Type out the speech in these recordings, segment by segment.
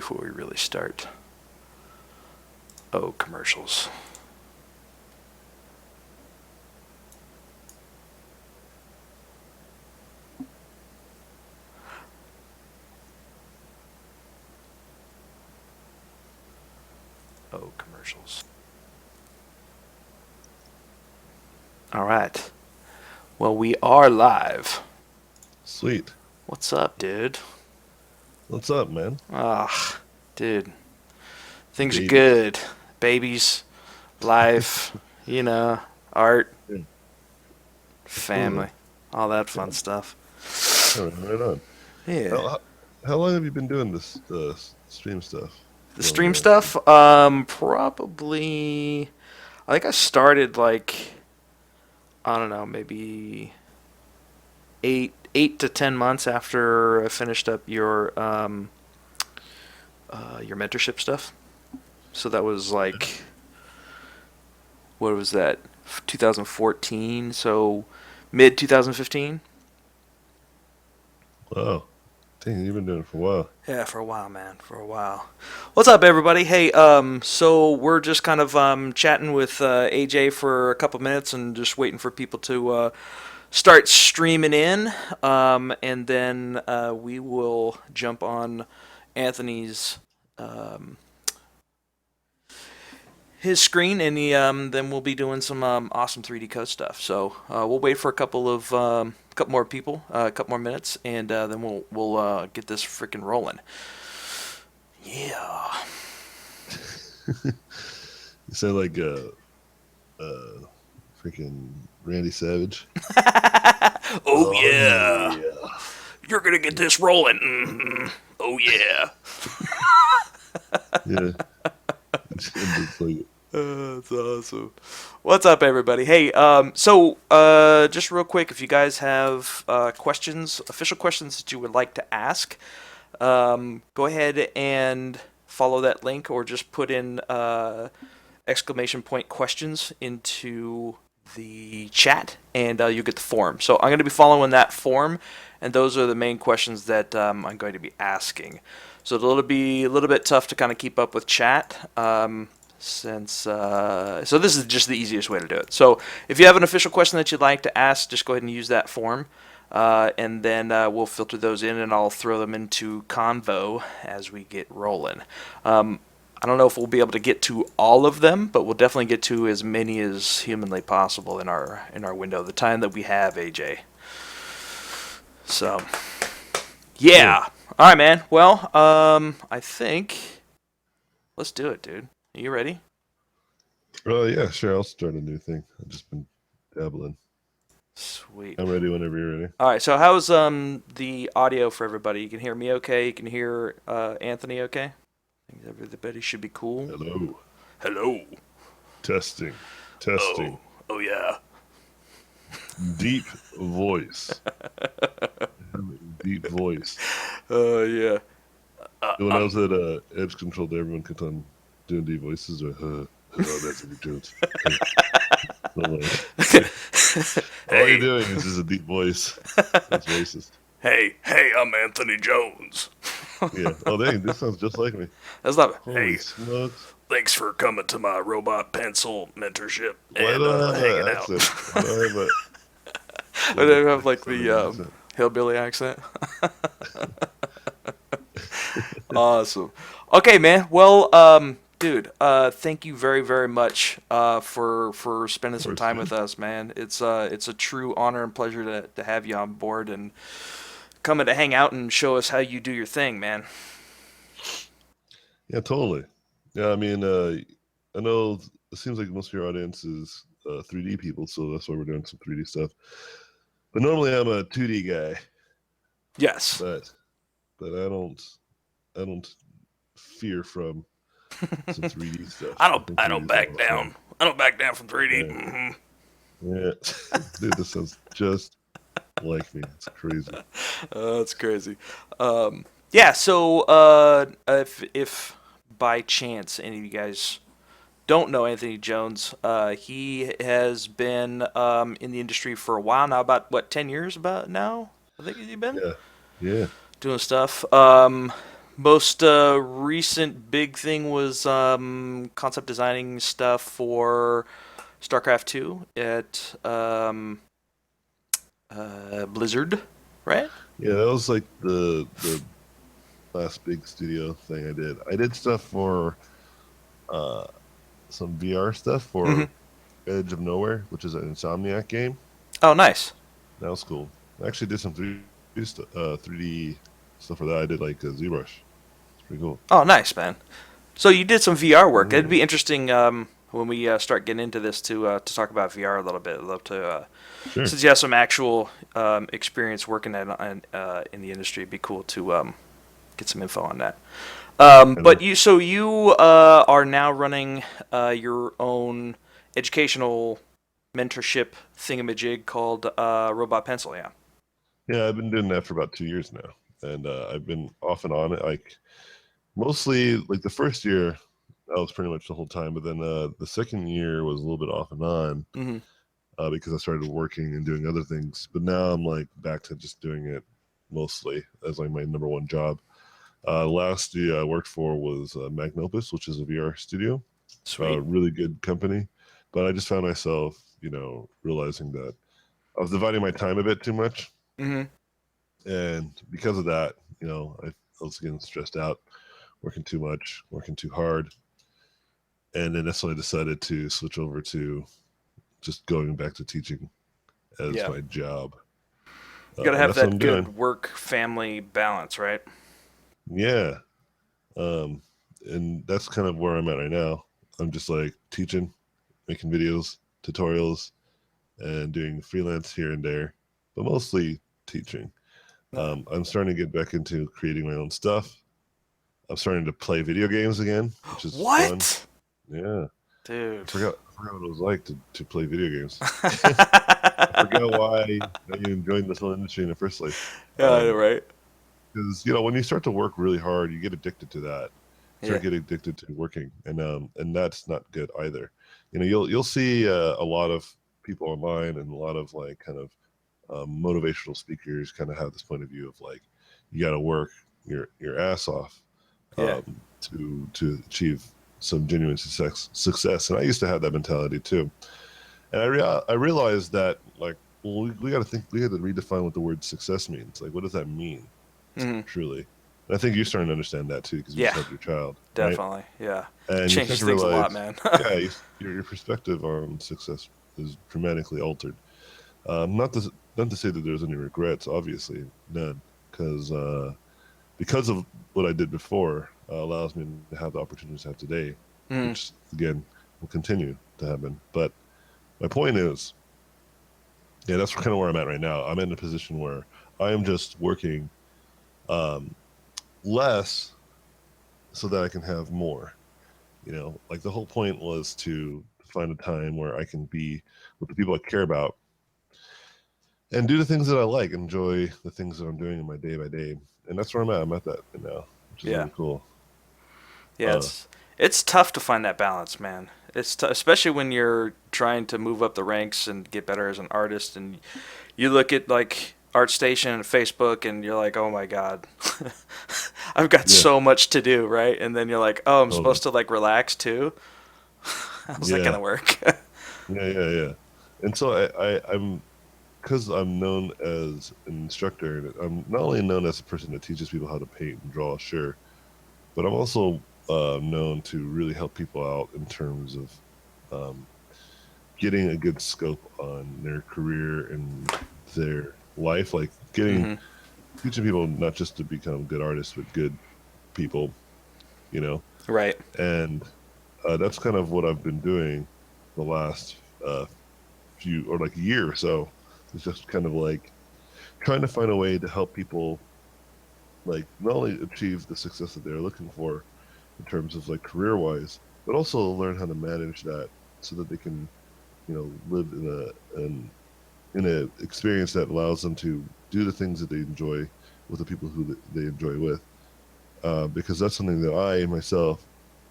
before we really start. Oh, commercials. Oh, commercials. All right. Well, we are live. Sweet. What's up, dude? What's up, man? Ah, dude. Things are Babies. good. Babies, life, you know, art, Yeah, family, absolutely. all that Yeah, fun stuff. right on. Yeah. How long have you been doing this stream stuff? The If you don't mind stream me asking. stuff, probably. I think I started like, I don't know, maybe 8 to 10 months after I finished up your mentorship stuff. So that was Yeah. like, what was that? 2014. So mid 2015. Wow. Dang, you've been doing it for a while. Yeah, for a while, man. For a while. What's up, everybody? Hey, so we're just kind of chatting with AJ for a couple minutes and just waiting for people to start streaming in, and then we will jump on Anthony's um, his screen, and then we'll be doing some awesome 3D code stuff. So we'll wait for a couple more people, a couple more minutes, and then we'll get this freaking rolling. Yeah. You sound like freaking Randy Savage. Oh Oh yeah, yeah. you're gonna get this rolling. Oh yeah. Yeah. It's like That's awesome. What's up, everybody? Hey, just real quick, if you guys have questions, official questions that you would like to ask, go ahead and follow that link, or just put in exclamation point questions into the chat, and you'll get the form. So I'm going to be following that form, and those are the main questions that I'm going to be asking. So it'll be a little bit tough to kind of keep up with chat. Since so this is just the easiest way to do it. So if you have an official question that you'd like to ask, just go ahead and use that form, and then we'll filter those in, and I'll throw them into Convo as we get rolling. I don't know if we'll be able to get to all of them, but we'll definitely get to as many as humanly possible in our window, the time that we have, AJ. So cool. yeah, all right, man. Well, I think let's do it, dude. Are you ready? Oh yeah, sure. I'll start a new thing. I've just been dabbling. Sweet. I'm ready whenever you're ready. All right. So how's the audio for everybody? You can hear me okay? You can hear Anthony okay? I think everybody should be cool. Hello. Hello. Testing. Oh. Testing. Oh yeah. Deep voice. Deep voice. Yeah. When I I'm was at Edge Controlled, everyone kept on doing deep voices. Or, oh, that's Eddie Jones. I'm like, all you're Hey. doing is just a deep voice. That's racist. Hey, I'm Anthony Jones. Yeah. Oh, dang, this sounds just like me. That's not. Holy Hey, smokes. thanks for coming to my robot pencil mentorship Why and do I have hanging an out. accent? Why do I have a I like a don't have thick like the southern accent? hillbilly accent. Awesome. Okay, man. Well, dude, thank you very, very much for spending Of some course, time man. with us, man. It's a true honor and pleasure to have you on board and coming to hang out and show us how you do your thing, man. Yeah, totally. Yeah, I mean, I know it seems like most of your audience is 3D people, so that's why we're doing some 3D stuff. But normally I'm a 2D guy, Yes. but I don't fear from some 3D stuff. I think I 3D don't is a lot back of fun. down. I don't back down from 3D. Yeah, Hmm. yeah. Dude, this sounds just like me. It's crazy. That's crazy. Yeah. So if by chance any of you guys don't know Anthony Jones, he has been in the industry for a while now. About what, 10 years? About now, I think he's been Yeah, yeah. doing stuff. Most recent big thing was concept designing stuff for StarCraft 2 at Blizzard, right? Yeah, that was like the last big studio thing I did. I did stuff for uh some VR stuff Hmm. for Edge of Nowhere, which is an Insomniac game. Oh, nice. That was cool. I actually did some 3D stuff for that. I did like ZBrush. It's pretty cool. Oh, nice, man. So you did some VR work. It'd Yeah, be interesting when we start getting into this to talk about VR a little bit. I'd love to, sure. since you have some actual experience working in the industry, it'd be cool to get some info on that. I But know. you are now running your own educational mentorship thingamajig called Robot Pencil, yeah. Yeah, I've been doing that for about 2 years now, and I've been off and on it. Like mostly, like the first year, that was pretty much the whole time. But then the second year was a little bit off and on Hmm. because I started working and doing other things. But now I'm like back to just doing it mostly as like my number one job. Last studio I worked for was Magnopus, which is a VR studio, Sweet. really good company. But I just found myself, realizing that I was dividing my time a bit too much, Hmm. and because of that, I was getting stressed out, working too much, working too hard, and then that's when I decided to switch over to just going back to teaching as Yeah. my job, You gotta and have that's what I'm that doing. good work family balance, right? Yeah, um, and that's kind of where I'm at right now. I'm just like teaching, making videos, tutorials, and doing freelance here and there, but mostly teaching. No. I'm starting to get back into creating my own stuff. I'm starting to play video games again, which is fun. What? Yeah, Dude. I forgot what it was like to play video games. I forgot why I even joined this whole industry in the first place. Yeah, I know, right? Because when you start to work really hard, you get addicted to that. You Yeah. start getting addicted to working, and that's not good either. You'll see a lot of people online and a lot of like kind of motivational speakers kind of have this point of view of like you got to work your ass off Yeah. to achieve some genuine success. And I used to have that mentality too. And I realized that like, well, we got to we got to redefine what the word success means. Like, what does that mean Hmm. truly? And I think you're starting to understand that too because you just Yeah. had your child, right? Definitely. Yeah. And you start Changes to things a lot, realize, man. yeah, your perspective on success is dramatically altered. Not to say that there's any regrets, obviously none, because of what I did before allows me to have the opportunities I have today, Hmm. which again will continue to happen. But my point is, yeah, that's kind of where I'm at right now. I'm in a position where I am just working um, less so that I can have more. Like the whole point was to find a time where I can be with the people I care about and do the things that I like, enjoy the things that I'm doing in my day by day. And that's where I'm at. I'm at that right now, which is Yeah. really cool. Yeah. Uh, It's tough to find that balance, man. Especially when you're trying to move up the ranks and get better as an artist, and you look at like ArtStation and Facebook, and you're like, oh my god, I've got yeah, so much to do, right? And then you're like, oh, I'm totally. supposed to like relax too. How's that Yeah, gonna work? yeah. And so I'm because I'm known as an instructor, and I'm not only known as a person that teaches people how to paint and draw, sure, but I'm also known to really help people out in terms of um, getting a good scope on their career and their life, like getting Hmm. teaching people not just to become good artists, but good people, you know. Right. And that's kind of what I've been doing the last few or like a year or so. It's just kind of like trying to find a way to help people like not only achieve the success that they're looking for in terms of like career wise, but also learn how to manage that so that they can, live in a experience that allows them to do the things that they enjoy with the people who they enjoy with. Because that's something that I myself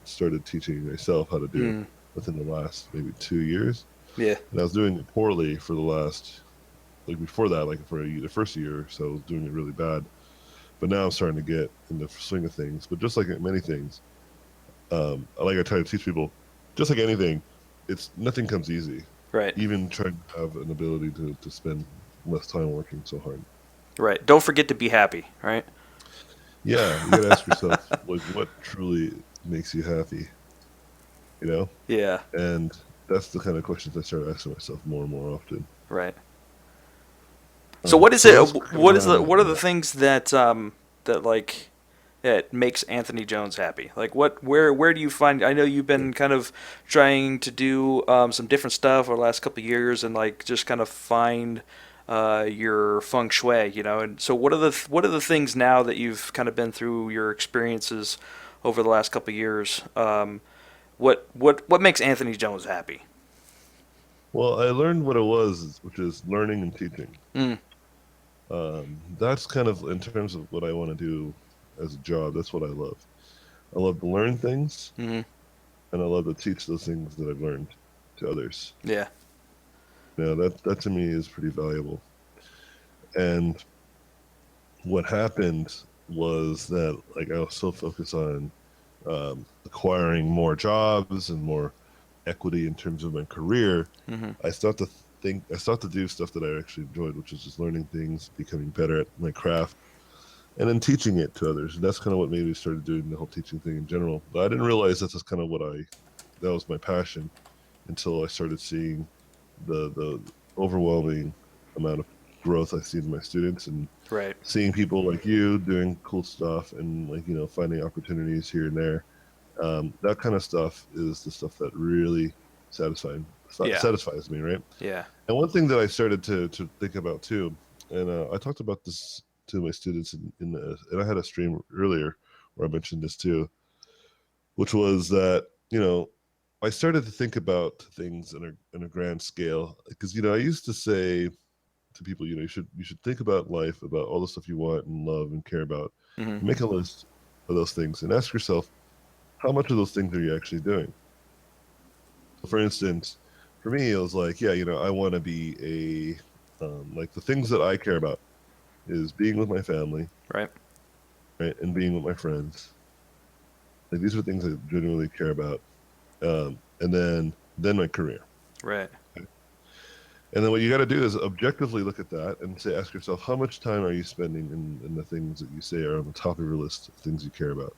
started teaching myself how to do Mm. within the last maybe 2 years, Yeah. and I was doing it poorly for the last like before that, like for the first year, so I was doing it really bad. but now I'm starting to get in the swing of things. But just like many things, like I try to teach people, just like anything, it's nothing comes easy. Right. Even trying to have an ability to spend less time working so hard. Right. Don't forget to be happy. Right. Yeah, you got to ask yourself, like, what truly makes you happy, you know? Yeah. And that's the kind of questions I start asking myself more and more often. Right. So what is So it? that's kind of What where is I'm the? at What are now. the things that that like that makes Anthony Jones happy? Like what? Where do you find? I know you've Yeah. been kind of trying to do some different stuff over the last couple of years, and like just kind of find your feng shui. And so what are the things now that you've kind of been through your experiences over the last couple of years? What makes Anthony Jones happy? Well, I learned what it was, which is learning and teaching. Mm, That's kind of in terms of what I want to do as a job. That's what I love. I love to learn things, hmm. and I love to teach those things that I've learned to others. Yeah. That to me is pretty valuable. And what happened was that like I was so focused on acquiring more jobs and more equity in terms of my career, Hmm. I started to do stuff that I actually enjoyed, which is just learning things, becoming better at my craft, and then teaching it to others. And that's kind of what made me started doing the whole teaching thing in general. But I didn't realize that's kind of that was my passion until I started seeing the overwhelming amount of growth I see in my students and Right. seeing people like you doing cool stuff and like finding opportunities here and there. That kind of stuff is the stuff that really satisfying Yeah. satisfies me, right? Yeah. And one thing that I started to think about too, and I talked about this to my students and I had a stream earlier where I mentioned this too, which was that I started to think about things in a grand scale because I used to say to people, you should think about life, about all the stuff you want and love and care about, Hmm. and make a list of those things and ask yourself how much of those things are you actually doing. So for instance, for me, it was like, yeah, I want to be like the things that I care about is being with my family, Right. right, and being with my friends. Like these are things I genuinely care about, and then my career. Right. Okay? And then what you got to do is objectively look at that and say, ask yourself, how much time are you spending in the things that you say are on the top of your list of things you care about?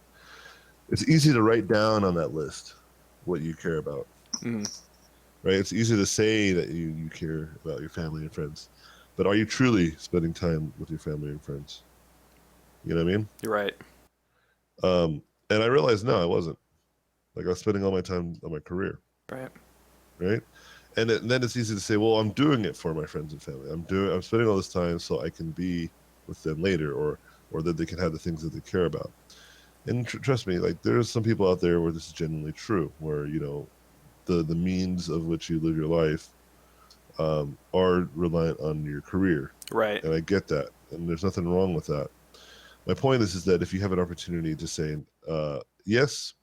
It's easy to write down on that list what you care about, Hmm. right? It's easy to say that you care about your family and friends, but are you truly spending time with your family and friends? You know what I mean? You're right. And I realized no, I wasn't. Like I was spending all my time on my career, Right. right? And then it's easy to say, well, I'm doing it for my friends and family. I'm spending all this time so I can be with them later, or that they can have the things that they care about. And trust me, like there's some people out there where this is genuinely true, where the means of which you live your life are reliant on your career, Right. and I get that, and there's nothing wrong with that. My point is that if you have an opportunity to say yes,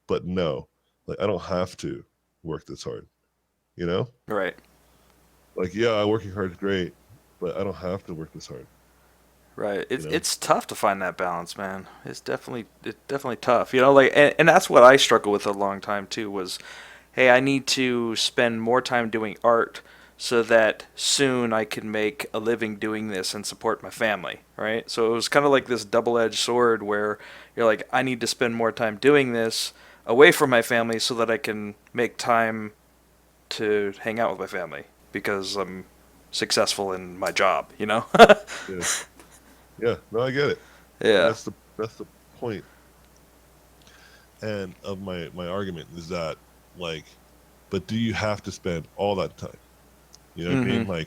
but no, like I don't have to work this hard, you know, Right. like yeah, working hard is great, but I don't have to work this hard, Right. you know. It's tough to find that balance, man. It's definitely tough. Like and that's what I struggled with a long time too was, hey, I need to spend more time doing art so that soon I can make a living doing this and support my family, right? So it was kind of like this double-edged sword where you're like, I need to spend more time doing this away from my family so that I can make time to hang out with my family because I'm successful in my job. Yeah, yeah, no, I get it, and Yeah. that's the point, and of my argument is that like, but do you have to spend all that time? You know what I Mm-hmm. mean?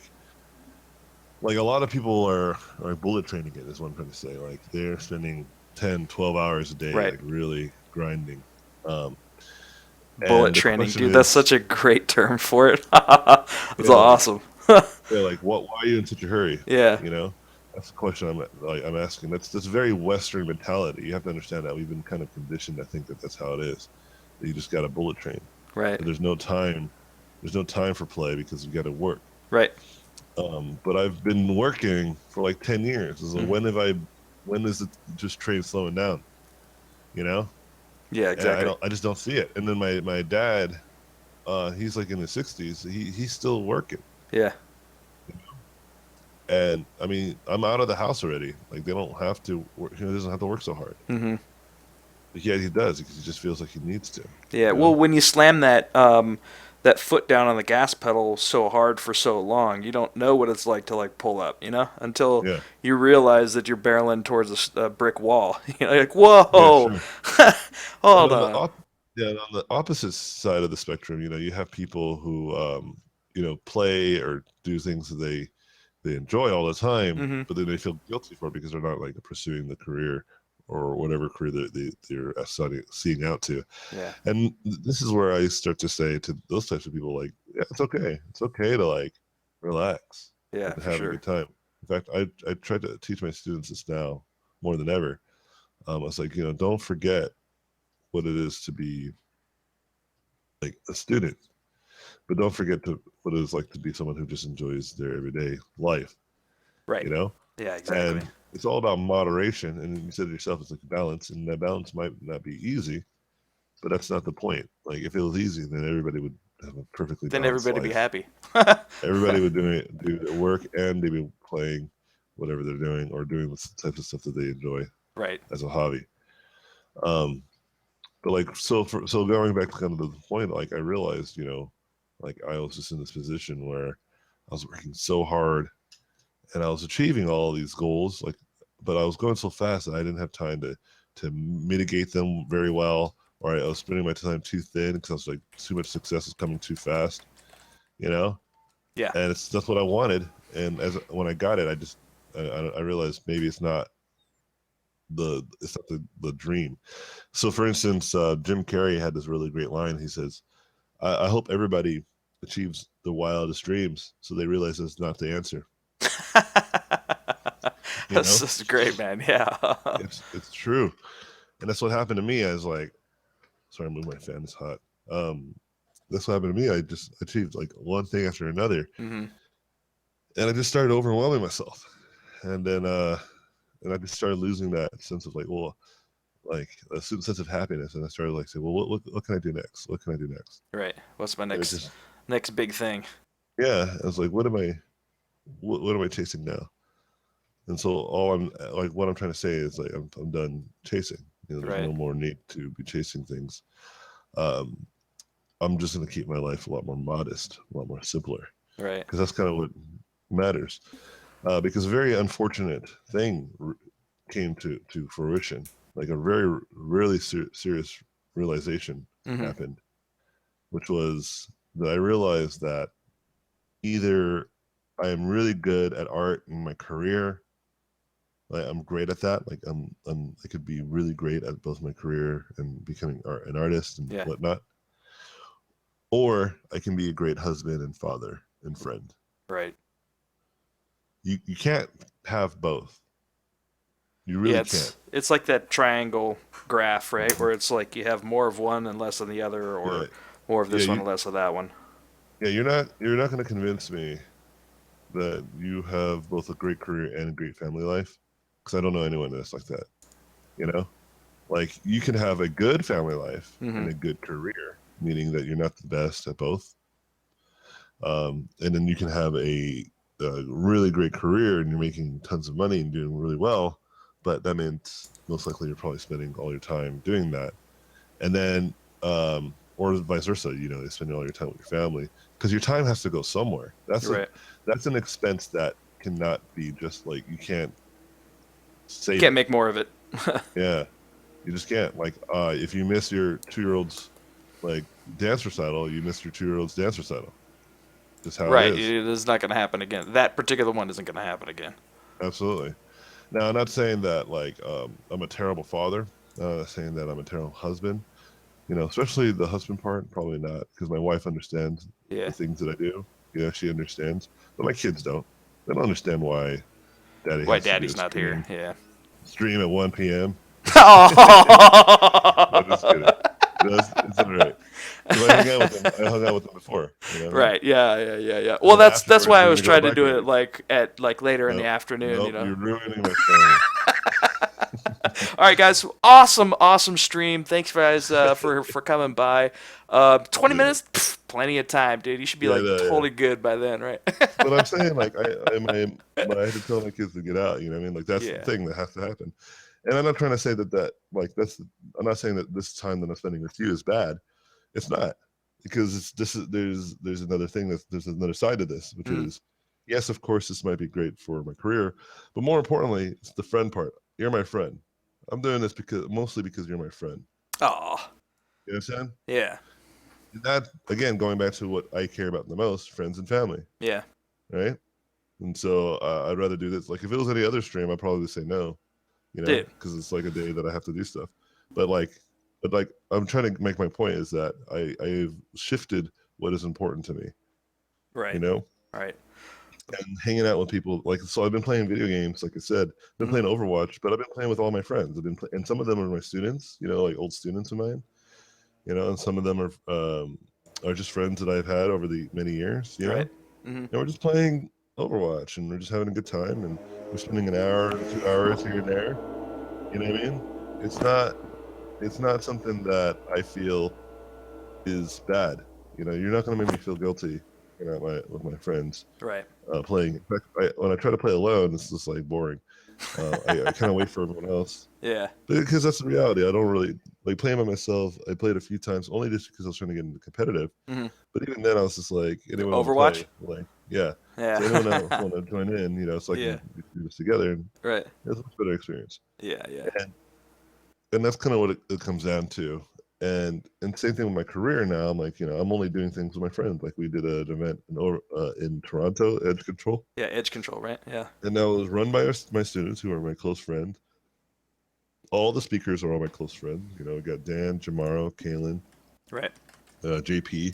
Like a lot of people are bullet training it is what I'm trying to say. Like they're spending 10, 12 hours a day, Right. like really grinding. Um, Bullet and the training, question dude. That's is, such a great term for it. That's yeah, like, awesome. yeah, like why are you in such a hurry? Yeah. You know, that's the question I'm asking. That's very Western mentality. You have to understand that we've been kind of conditioned to think that that's how it is. That you just got a bullet train. Right. That there's no time. There's no time for play because you got to work. Right. But I've been working for like 10 years. So Mm-hmm. when have I when is it just train slowing down? You know, Yeah, and exactly. I just don't see it. And then my dad, he's like in his 60s. He's still working. Yeah. And I mean, I'm out of the house already. Like they don't have to work. He doesn't have to work so hard. Hmm. But yeah, he does because he just feels like he needs to. Yeah. You Well, know? when you slam that foot down on the gas pedal so hard for so long, you don't know what it's like to like pull up, until Yeah, you realize that you're barreling towards a brick wall. Like, yeah, whoa, sure. And hold on the on. yeah, and on the opposite side of the spectrum, you have people who play or do things that they enjoy all the time, Hmm. but then they feel guilty for it because they're not like pursuing the career or whatever career they're seeing out to. Yeah. And this is where I start to say to those types of people, like, yeah, it's okay. It's okay to like relax Yeah, and for have a sure. good time. In fact, I try to teach my students this now more than ever. I was like, don't forget what it is to be like a student, but don't forget to what it is like to be someone who just enjoys their everyday life, Right. you know? Yeah, exactly. And it's all about moderation. And you said to yourself, it's like balance, and that balance might not be easy, but that's not the point. Like if it was easy, then everybody would have a perfectly Then balanced everybody be life. happy. Everybody would do their work and they'd be playing whatever they're doing or doing the types of stuff that they enjoy Right. as a hobby. Um, but like so going back to kind of the point, like I realized, like I was just in this position where I was working so hard and I was achieving all these goals, like, but I was going so fast that I didn't have time to mitigate them very well, or I was spending my time too thin because I was like too much success was coming too fast, you know. Yeah. And that's what I wanted. And as when I got it, I realized maybe it's not the dream. So, for instance, Jim Carrey had this really great line. He says, I hope everybody achieves the wildest dreams so they realize it's not the answer. You That's know, just great, man. Yeah. it's true, and that's what happened to me. I was like, sorry, I'm moving my fan. It's hot. Um, that's what happened to me. I just achieved like one thing after another, Hmm. and I just started overwhelming myself, and then and I just started losing that sense of like, well, like a certain sense of happiness, and I started like saying, well, what can I do next? What can I do next? Right. What's my And it next just next big thing? yeah, I was like, what am I chasing now? And so all I'm like, what I'm trying to say is like, I'm done chasing. There's Right. no more need to be chasing things. Um, I'm just going to keep my life a lot more modest, a lot more simpler, Right. because that's kind of what matters. Because a very unfortunate thing came to fruition, like a very really serious realization Hmm. happened, which was that I realized that either I am really good at art in my career, like I'm great at that, like I could be really great at both my career and becoming an artist and Yeah. whatnot, or I can be a great husband and father and friend. Right. You can't have both. You Yeah, really can't. it's like that triangle graph, right? Mhm. Where it's like you have more of one and less of the other, Yeah, or more of yeah, this one and less of that one. yeah. You're not going to convince me that you have both a great career and a great family life, because I don't know anyone that's like that. You know, like you can have a good family life Hmm. and a good career, meaning that you're not the best at both. And then you can have a really great career and you're making tons of money and doing really well, but that means most likely you're probably spending all your time doing that. And then, or vice versa, you're spending all your time with your family because your time has to go somewhere. You're right. That's an expense that cannot be just like you can't You save can't it. make more of it. Yeah, you just can't. Like, if you miss your 2-year-old's like dance recital, you miss your 2-year-old's dance recital. Just how it Right. is. It is not going to happen again. That particular one isn't going to happen again. Absolutely. Now, I'm not saying that like I'm a terrible father. Not saying that I'm a terrible husband. Especially the husband part, probably not, because my wife understands Yeah. the things that I do. She understands, but my kids don't. They don't understand why Daddy Why has to do a Daddy's not here? stream Yeah. stream at 1 p.m. I'm just Oh. kidding. It's all right. Because I hung out with them. I hung out with them before. You know what I mean? Right. Yeah. Yeah. Yeah. Yeah. And Well, then that's afterwards, why I we're was gonna go to trying to biking do it again. like at like later in the Nope, afternoon. nope. You're ruining my family. All right, guys. Awesome stream. Thanks, guys, for coming by. 20 minutes, Yeah, pff, plenty of time, dude. You should be yeah, like no, yeah. totally good by then, right? But I'm saying like I had to tell my kids to get out. You know what I mean? Like that's the Yeah. thing that has to happen. And I'm not trying to say that like I'm not saying that this time that I'm spending with you is bad. It's not, because there's another thing, there's another side to this, which Mm. is, yes, of course this might be great for my career, but more importantly, it's the friend part. You're my friend. I'm doing this mostly because you're my friend. Oh. You understand? Yeah. And that, again, going back to what I care about the most, friends and family, Yeah. right? And so I'd rather do this. Like if it was any other stream, I'd probably say no, Dude. because it's like a day that I have to do stuff. But like, I'm trying to make my point is that I've shifted what is important to me, you Right. know, Right. and hanging out with people. Like, so I've been playing video games, like I said, been Mm. playing Overwatch, but I've been playing with all my friends. And some of them are my students, like old students of mine, and some of them are just friends that I've had over the many years, Right. Mm-hmm. and we're just playing Overwatch and we're just having a good time and we're spending an hour or 2 hours here and there. You know what I mean? It's not it's not something that I feel is bad. You're not going to make me feel guilty. With my friends Right. playing. In fact, when I try to play alone, it's just like boring. I kind of wait for everyone else Yeah. because that's the reality. I don't really like playing by myself. I played a few times only just because I was trying to get into competitive. Mm-hmm. But even then, I was just like, anyone want to Overwatch. play? Like, yeah. So anyone else Yeah. want to join in? So I Yeah. can do this together, and Right. it's a much better experience. Yeah. Yeah. And that's kind of what it comes down to. And same thing with my career now. I'm like, I'm only doing things with my friends. Like we did an event in Toronto, Edge Control, Yeah. Edge control. Right. Yeah. and that was run by my students who are my close friends. All the speakers are all my close friends. We got Dan, Jamaro, Kalen, Right. JP,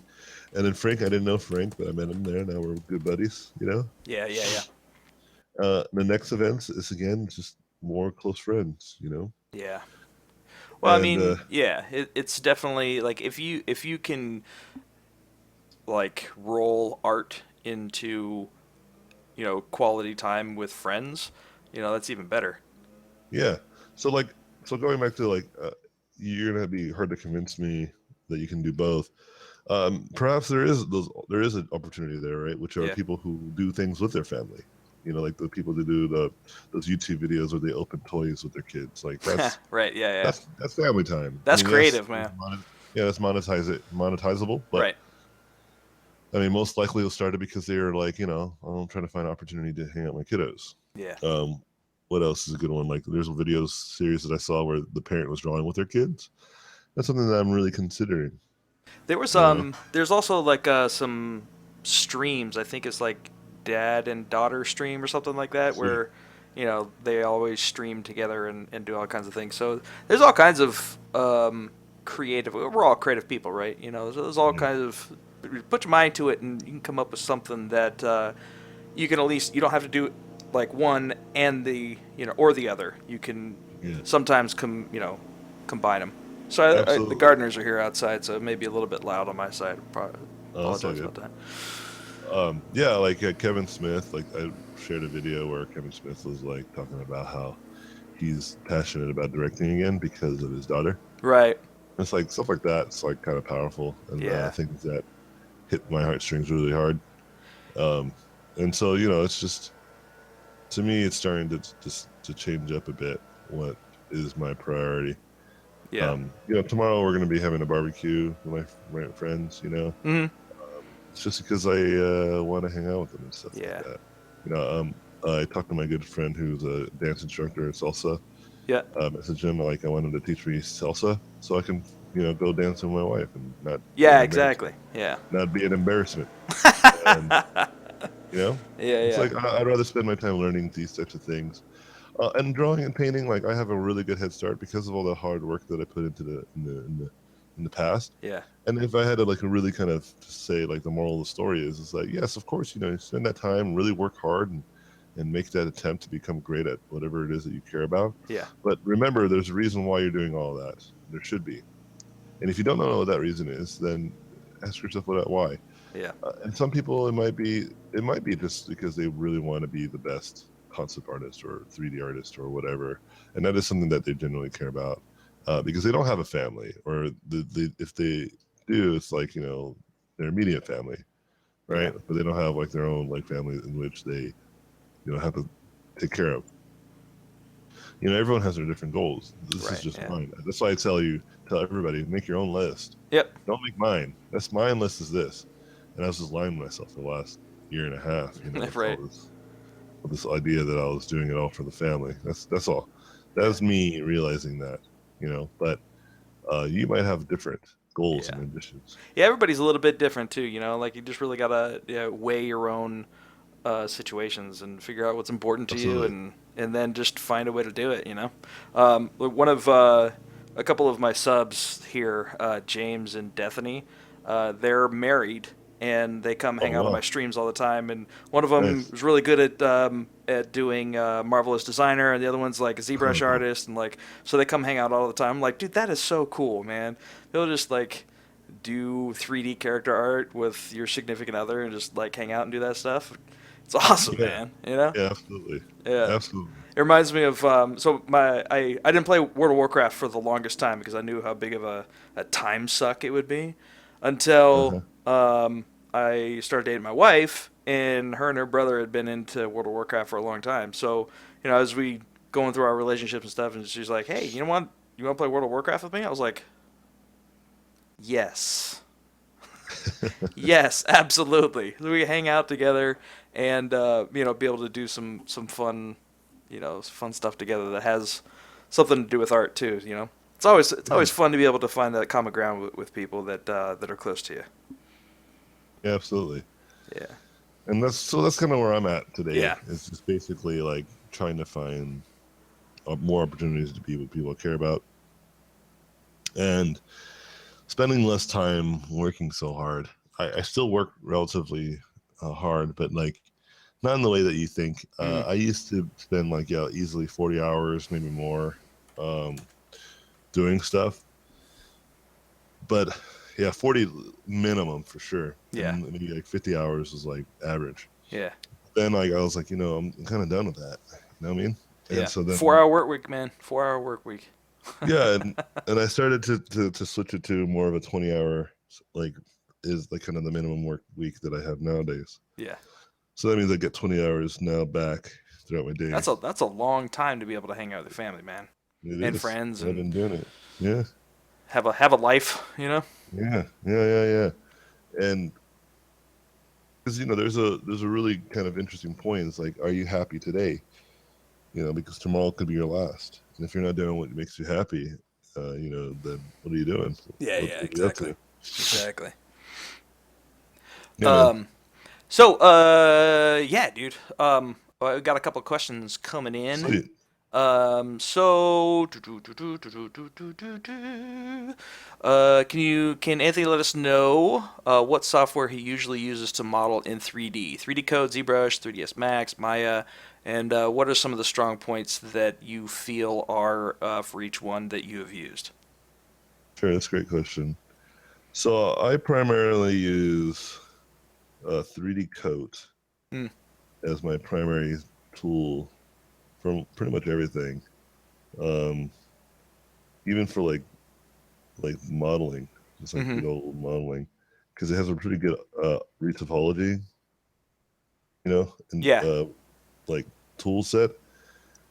and then Frank. I didn't know Frank, but I met him there. Now we're good buddies. Yeah. Yeah. Yeah. The next events is again just more close friends. Yeah. Well, I And mean, yeah, it's definitely like if you can like roll art into quality time with friends, that's even better. yeah, so going back to you're gonna be hard to convince me that you can do both. Perhaps there is an opportunity there, right? Which are Yeah. people who do things with their family. Like the people that do those YouTube videos where they open toys with their kids. Like that's Right. Yeah. Yeah. that's family time. I That's mean, yes, creative, man. yeah, that's monetizable, but Right. I mean, most likely it started because they were like, I'm trying to find an opportunity to hang out with my kiddos. Yeah. Um, what else is a good one? Like, there's a video series that I saw where the parent was drawing with their kids. That's something that I'm really considering. There was You know? there's also like some streams. I think it's like dad and daughter stream or something like that Sweet. where they always stream together and do all kinds of things. So there's all kinds of creative. We're all creative people, right? So there's all Yeah. kinds of put your mind to it and you can come up with something that you can at least you don't have to do like one and the or the other. You can Yeah. sometimes combine them. So the Absolutely. gardeners are here outside, so it may be a little bit loud on my side. That's all Apologize good. about that. Yeah, like Kevin Smith. Like I shared a video where Kevin Smith was like talking about how he's passionate about directing again because of his daughter. Right. It's like stuff like that. It's like kind of powerful, and Yeah. things that hit my heartstrings really hard. Um, and so it's just, to me, it's starting to change up a bit. What is my priority? Yeah. Tomorrow we're going to be having a barbecue with my friends. Hmm. It's just because I want to hang out with them and stuff like Yeah. that. I talked to my good friend who's a dance instructor at salsa. Yeah. Messaged him like I want him to teach me salsa so I can go dance with my wife and not be Yeah. an Exactly. Yeah. not be an embarrassment. And Yeah. it's Yeah. like I'd rather spend my time learning these types of things. And drawing and painting, like I have a really good head start because of all the hard work that I put into in the past. Yeah. And if I had to like really kind of say like the moral of the story is like yes, of course, you spend that time, really work hard and make that attempt to become great at whatever it is that you care about. Yeah. But remember, there's a reason why you're doing all that. There should be. And if you don't know what that reason is, then ask yourself Yeah. and some people it might be just because they really want to be the best concept artist or 3D artist or whatever, and that is something that they genuinely care about because they don't have a family, or if they do, it's like their immediate family, Yeah. right? But they don't have like their own like family in which they have to take care of. Everyone has their different goals. This is Right. just Yeah. mine. That's why I tell everybody, make your own list. Yep. Don't make mine. That's mine list is this. And I was just lying to myself for the last year and a half, with Right. all this idea that I was doing it all for the family. That's all. Yeah. That's me realizing that. But you might have different goals Yeah. and ambitions. Yeah. Everybody's a little bit different too. Like you just really gotta weigh your own situations and figure out what's important to you, Absolutely. and then just find a way to do it. One of a couple of my subs here, James and Bethany, they're married and they come Oh hang out on my wow, streams all the time. And one of them nice. is really good at doing marvelous designer, and the other one's like a ZBrush artist, and like so they come hang out all the time. I'm like, dude, that is so cool, man. They'll just like do 3D character art with your significant other and just like hang out and do that stuff. It's awesome, Yeah, man. You know? yeah, absolutely, Yeah. absolutely. It reminds me of so I didn't play World of Warcraft for the longest time because I knew how big of a time suck it would be until Uh-huh. I started dating my wife, and her brother had been into World of Warcraft for a long time. So as we going through our relationships and stuff, and she's like, "Hey, you know what? You want to play World of Warcraft with me?" I was like, "Yes." Yes, absolutely. We hang out together and be able to do some fun, fun stuff together that has something to do with art too. It's always Yeah, fun to be able to find that common ground with people that are close to you. yeah, absolutely. Yeah. And that's kind of where I'm at today. Yeah. It's just basically like trying to find more opportunities to be with people I care about, and spending less time working so hard. I still work relatively hard, but like not in the way that you think. Mm. I used to spend like easily 40 hours, maybe more, um, doing stuff. But yeah, 40 minimum for sure, Yeah. and maybe like 50 hours is like average. Yeah. Then like I was like, I'm kind of done with that. You know what I mean? And Yeah. so then 4 hour work week, man. 4 hour work week. yeah, and I started to switch it to more of a 20-hour, like, is like kind of the minimum work week that I have nowadays. Yeah. So that means I get 20 hours now back throughout my day. That's a long time to be able to hang out with your family, man, It and is. friends, I've and been doing it. Yeah, have a life. yeah. And because there's a really kind of interesting point. It's like, are you happy today? Because tomorrow could be your last. And if you're not doing what makes you happy, then what are you doing? Yeah. What, Yeah. what are you up Exactly. to? Exactly. Yeah, man. Um, So, yeah, dude. Well, we got a couple of questions coming in. Sweet. So, can Anthony let us know what software he usually uses to model in 3D? 3D Code, ZBrush, 3ds Max, Maya, and what are some of the strong points that you feel are for each one that you have used? Sure, that's a great question. So I primarily use 3D Coat Hmm. as my primary tool for pretty much everything. Um, Even for like modeling, just like Mm-hmm. good old modeling, because it has a pretty good retopology, and Yeah. like tool set,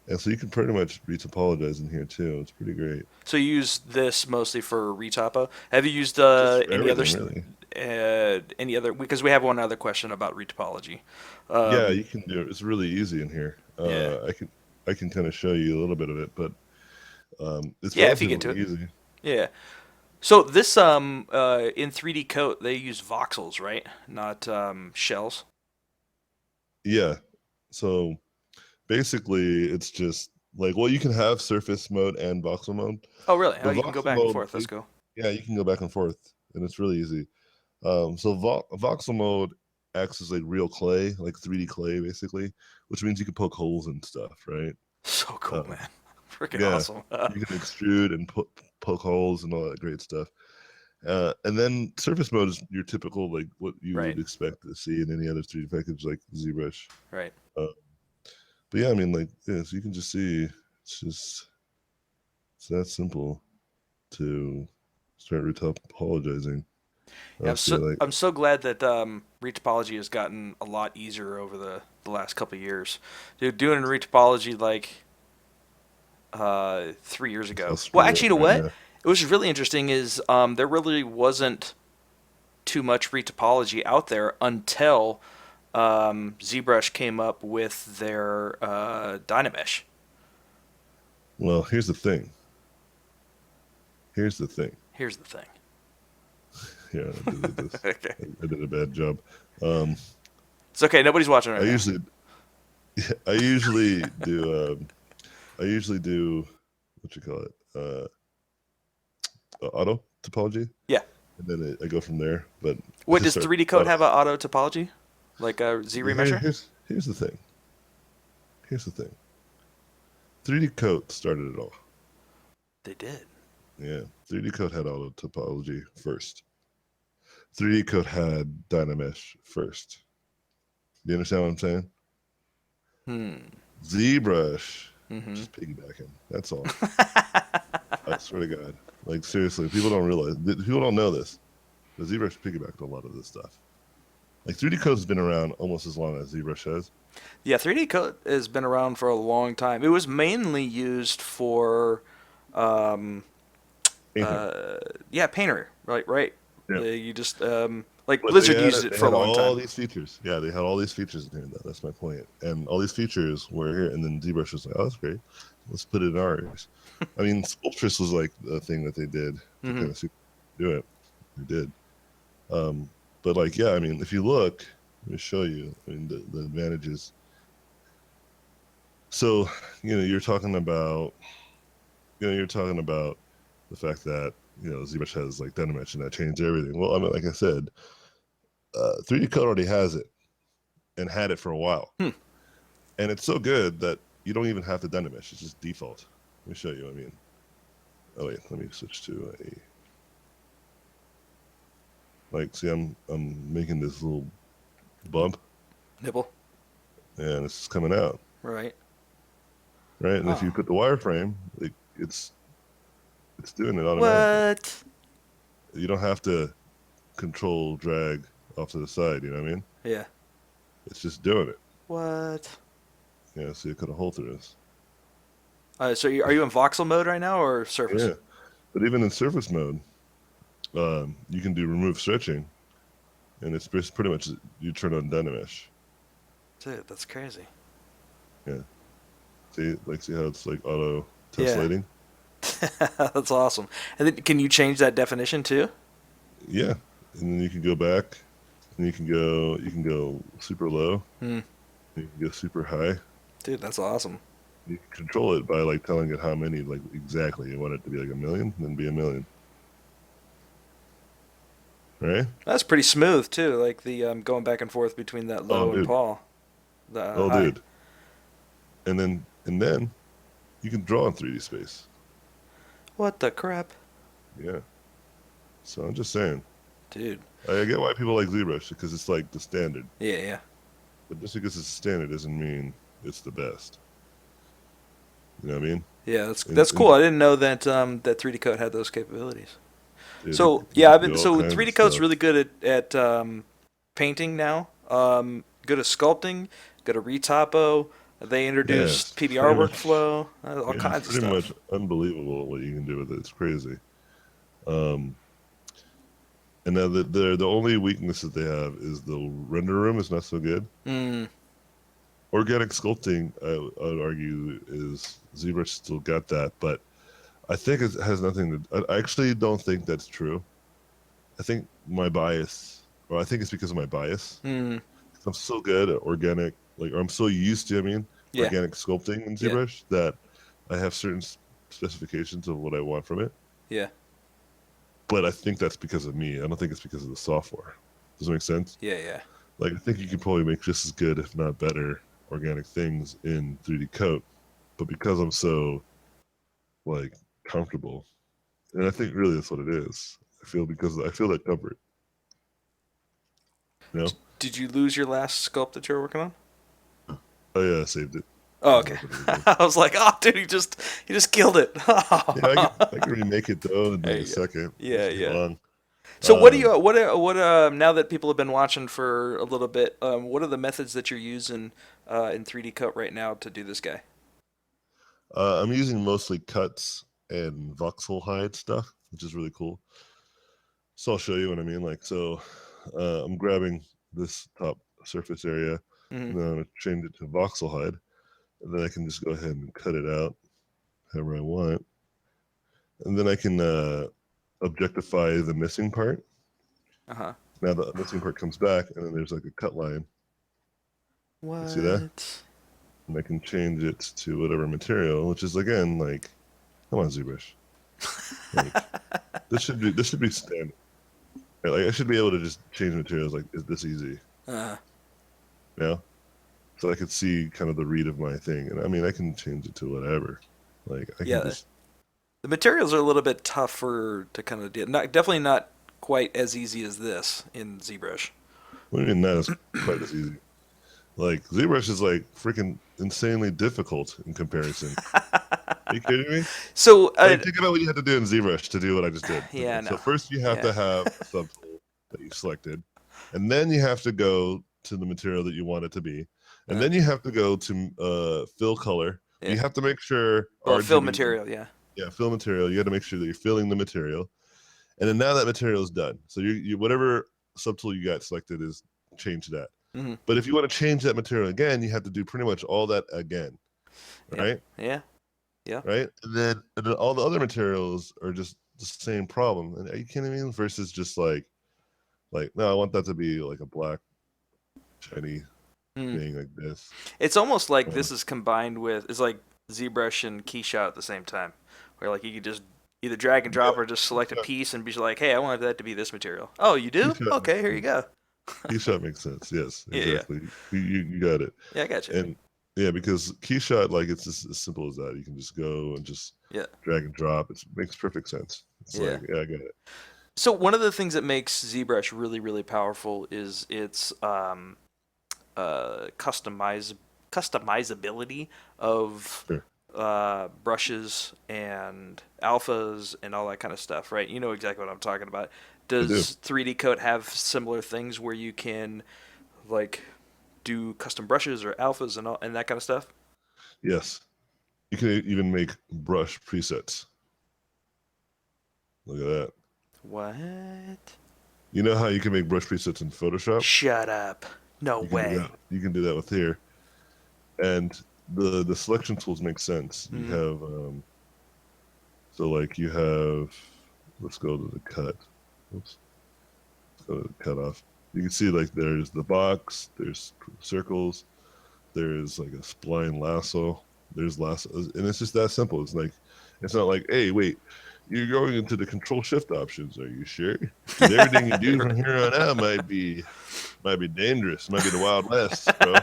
and so you can pretty much retopologize in here too. It's pretty great. So you use this mostly for retopo. Have you used Just for any other everything, really. because we have one other question about retopology. Yeah, Um, you can do it. It's really easy in here. yeah, I can kind of show you a little bit of it, but it's yeah. If you get to relatively it, easy. yeah. So this in 3D Coat they use voxels, right? Not shells. Yeah. So basically, it's just like, well, you can have surface mode and voxel mode. Oh, really? Oh, The you can go voxel back and mode, forth. That's cool. yeah, you can go back and forth, and it's really easy. So voxel mode acts as like real clay, like 3D clay, basically, which means you can poke holes and stuff, right? So cool, Um, man. Freaking yeah, awesome. you can extrude and poke holes and all that great stuff. And then surface mode is your typical, like what you Right, would expect to see in any other 3D package like ZBrush. right. Uh, But yeah, I mean, like, yeah, so you can just see it's that simple to start retopologizing. Yeah, See, like, I'm so glad that retopology has gotten a lot easier over the last couple of years. Dude, doing retopology like 3 years it's all ago. Well, screwed actually, up you know right what? now. It was really interesting is there really wasn't too much retopology out there until ZBrush came up with their Dynamesh. Well, here's the thing. Here's the thing. Here's the thing. Yeah, I deleted this. Okay. I did a bad job. Um, It's okay. Nobody's watching I right now. usually, I usually do. I usually do what you call it, auto topology, Yeah. and then I go from there. But I What just does start. 3D Code have an auto topology? Like a Z remesher? Here's the thing. Here's the thing. 3D Coat started it all. They did. Yeah, 3D Coat had auto topology first. 3D Coat had Dynamesh first. Do you understand what I'm saying? Hmm. ZBrush, Mm-hmm. just piggybacking. That's all. I swear to God. Like seriously, people don't realize. People don't know this. But ZBrush piggybacked a lot of this stuff. Like 3D Code has been around almost as long as ZBrush has. Yeah, 3D Code has been around for a long time. It was mainly used for, um, Painting. yeah, Painter. Right, right. Yeah. You just like But Blizzard used it they for a had long all time. these features. Yeah, they had all these features in here. That's my point. And all these features were here. And then ZBrush was like, oh, that's great. Let's put it in ours. I mean, Sculptress was like the thing that they did to Mm-hmm. kind of do it. They did. Um, but like, yeah, I mean, if you look, let me show you. I mean, the advantages. So, you're talking about the fact that ZBrush has like Dynamesh and that changed everything. Well, I mean, like I said, 3D Code already has it and had it for a while, Hmm. and it's so good that you don't even have the Dynamesh. It's just default. Let me show you. I mean, oh wait, let me switch to a like. See, I'm making this little bump, Nibble. and it's coming out Right. right. And if Oh. you put the wireframe, like it's doing it automatically. What? You don't have to control drag off to the side. You know what I mean? Yeah. It's just doing it. What? Yeah. See, it cut a hole through this. So are you in voxel mode right now or surface? Yeah. But even in surface mode, you can do remove stretching, and it's pretty much you turn on Dynamesh. Dude, that's crazy. Yeah. See how it's like auto Yeah. tesslating? That's awesome. And then can you change that definition too? Yeah. And then you can go back, and you can go super low, Hmm. you can go super high. Dude, that's awesome. You can control it by like telling it how many like exactly you want it to be like a million, then be a million, right? That's pretty smooth too, like the going back and forth between that Oh, low and dude. Paul, the Oh, high. dude. And then you can draw in 3D space. What the crap, Yeah. So I'm just saying. dude? I get why people like ZBrush because it's like the standard. Yeah, yeah, But just because it's a standard doesn't mean it's the best. You know what I mean? yeah. That's And, that's cool. and I didn't know that that 3D Code had those capabilities. dude, So you yeah, can I've been do all so kinds 3D of Code's stuff. really good at painting now. Good at sculpting. Good at retopo. They Yeah, introduced it's PBR pretty much. workflow. All Yeah, it's kinds of pretty much stuff. unbelievable what you can do with it. It's crazy. Um, and now the only weakness that they have is the render room is not so good. Mm, Organic sculpting, I would argue, is ZBrush still got that, but I think it has nothing to. I actually don't think that's true. I think my bias, or I think it's because of my bias. mm, I'm so good at organic, like, or I'm so used to, I mean, yeah, organic sculpting in yeah, ZBrush that I have certain specifications of what I want from it. yeah, But I think that's because of me. I don't think it's because of the software. Does that make sense? yeah, yeah. Like, I think you can probably make just as good, if not better, organic things in 3D Coat. But because I'm so, like, comfortable, and I think really that's what it is. I feel that comfort, you know? Did you lose your last sculpt that you were working on? Oh, yeah, I saved it. Oh, Is okay. what it is. I was like, oh, dude, he just killed it. Yeah, I can remake it though in There like a you go. second. Yeah, Doesn't take yeah. long. So what do Um, you what now that people have been watching for a little bit, what are the methods that you're using in 3D Coat right now to do this guy? I'm using mostly cuts and voxel hide stuff, which is really cool. So I'll show you what I mean. Like, so I'm grabbing this top surface area, Hmm. and then I'm gonna change it to voxel hide, and then I can just go ahead and cut it out however I want, and then I can objectify the missing part. Uh-huh. Now the missing part comes back, and then there's like a cut line. You see that? What? And I can change it to whatever material, which is again like, come on, ZBrush. Like this should be standard. Right? Like I should be able to just change materials like is this easy, Uh, you know? So I could see kind of the read of my thing, and I mean I can change it to whatever. Like I can yeah, just. the materials are a little bit tougher to kind of do. Not definitely not quite as easy as this in ZBrush. What do you mean not as quite as easy? Like ZBrush is like freaking insanely difficult in comparison. Are you kidding me? So, Like think about what you had to do in ZBrush to do what I just did. yeah, Okay, so no, first you have yeah, to have a subtool that you selected, and then you have to go to the material that you want it to be, and uh, then you have to go to fill color. But yeah. you have to make sure Well, fill RGB, material, yeah, yeah, fill material. You got to make sure that you're filling the material, and then now that material is done. So you whatever subtool you got selected is change that. hmm, But if you want to change that material again, you have to do pretty much all that again, yeah, right? yeah, yeah, Right? And then all the other materials are just the same problem. And are you kidding me? Versus just like no, I want that to be like a black shiny mm. thing like this. It's almost like Uh, this is combined with it's like ZBrush and Keyshot at the same time, where like you could just either drag and yeah, drop or just select a Keyshot, piece and be like, hey, I want that to be this material. Oh, you do? Keyshot Okay, makes here you sense. go. Keyshot makes sense. Yes, Yeah, yeah, exactly. You got it. yeah. I got you. And yeah, because Keyshot, like it's just as simple as that. You can just go and just Yeah, drag and drop. It makes perfect sense. It's yeah. like, yeah, I get it. So one of the things that makes ZBrush really, really powerful is its customizability of Sure. brushes and alphas and all that kind of stuff, right? You know exactly what I'm talking about. I do. Does 3D Coat have similar things where you can like do custom brushes or alphas and all and that kind of stuff? Yes. You can even make brush presets. Look at that. What? You know how you can make brush presets in Photoshop? Shut up. No You can do that. way. You can do that with here. And the selection tools make sense. You Mm-hmm. have so like you have let's go to the cut. Oops. Let's go to the cut off. You can see like there's the box, there's circles, there's like a spline lasso, there's lassos, and it's just that simple. It's like it's not like, hey, wait, you're going into the control shift options. Are you sure? Because everything you do from here on out might be dangerous. Might be the Wild West, bro.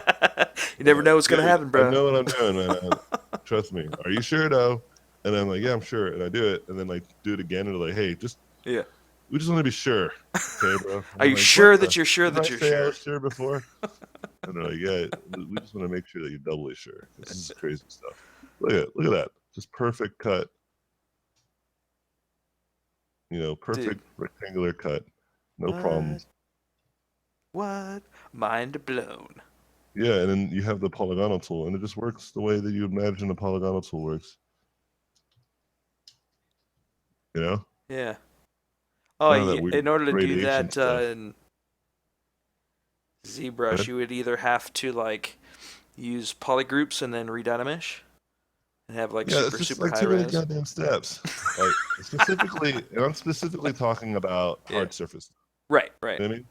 You I'm never know like, what's gonna dude, happen, I bro. know what I'm doing, man. Trust me. Are you sure though? And I'm like, yeah, I'm sure. And I do it, and then like do it again, and they're like, hey, just Yeah. we just want to be sure, okay, bro? And Are I'm you like, what sure the? that you're sure Didn't I that you're say I sure? was sure before? And they're like, yeah, we just want to make sure that you're doubly sure. This is crazy stuff. Look at that. Just perfect cut. Dude, Perfect rectangular cut. No what? problems. What? Mind blown. Yeah, and then you have the polygonal tool, and it just works the way that you imagine a polygonal tool works. You know, Yeah. Oh, none of that weird in order to do gradation that stuff. in ZBrush, Good. you would either have to like use polygroups and then redynamesh and have like Yeah, it's super just super like high too many res. goddamn steps. Like specifically, and I'm specifically talking about Yeah. hard surface. Right. Right. You know what I mean?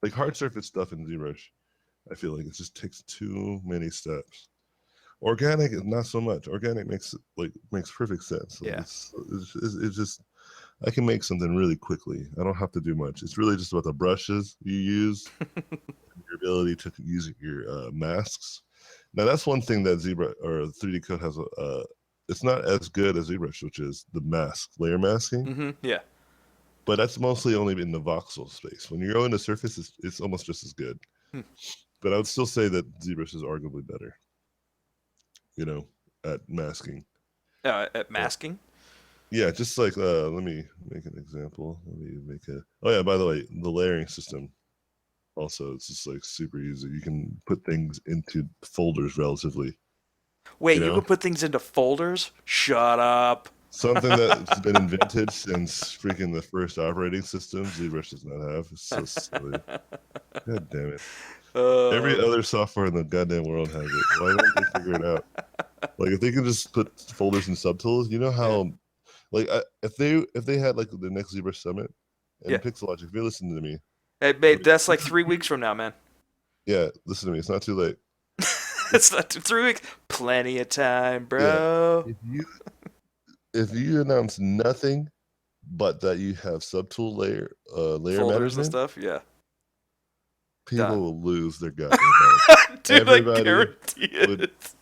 Like hard surface stuff in ZBrush, I feel like it just takes too many steps. Organic is not so much. Organic makes perfect sense. Like Yeah. it's just I can make something really quickly. I don't have to do much. It's really just about the brushes you use, your ability to use your masks. Now that's one thing that Zebra or 3D Code has. It's not as good as ZBrush, which is the mask layer masking. Mm-hmm. Yeah. But that's mostly only in the voxel space. When you go into surface, it's almost just as good. Hmm. But I would still say that ZBrush is arguably better. you know, at masking. At Uh, masking. yeah, just like let me make an example. Let me make a. Oh yeah, by the way, the layering system also it's just like super easy. You can put things into folders relatively. You Wait, you know, can put things into folders? Shut up. something that's been invented since freaking the first operating system. ZBrush does not have. It's so silly. God damn it. Every uh, other software in the goddamn world has it. Why don't they figure it out? Like if they can just put folders and subtools, you know yeah, how like if they had like the next ZBrush summit yeah. and Pixelogic, if you listen to me, Hey, I mate, mean, that's like 3 weeks from now, man. yeah, listen to me. It's not too late. If, It's not 3 weeks. Plenty of time, yeah, bro. if you announce nothing but that you have subtool layer Folders and management, stuff. Yeah, people done. will lose their goddamn mind. Dude, I Everybody guarantee would it.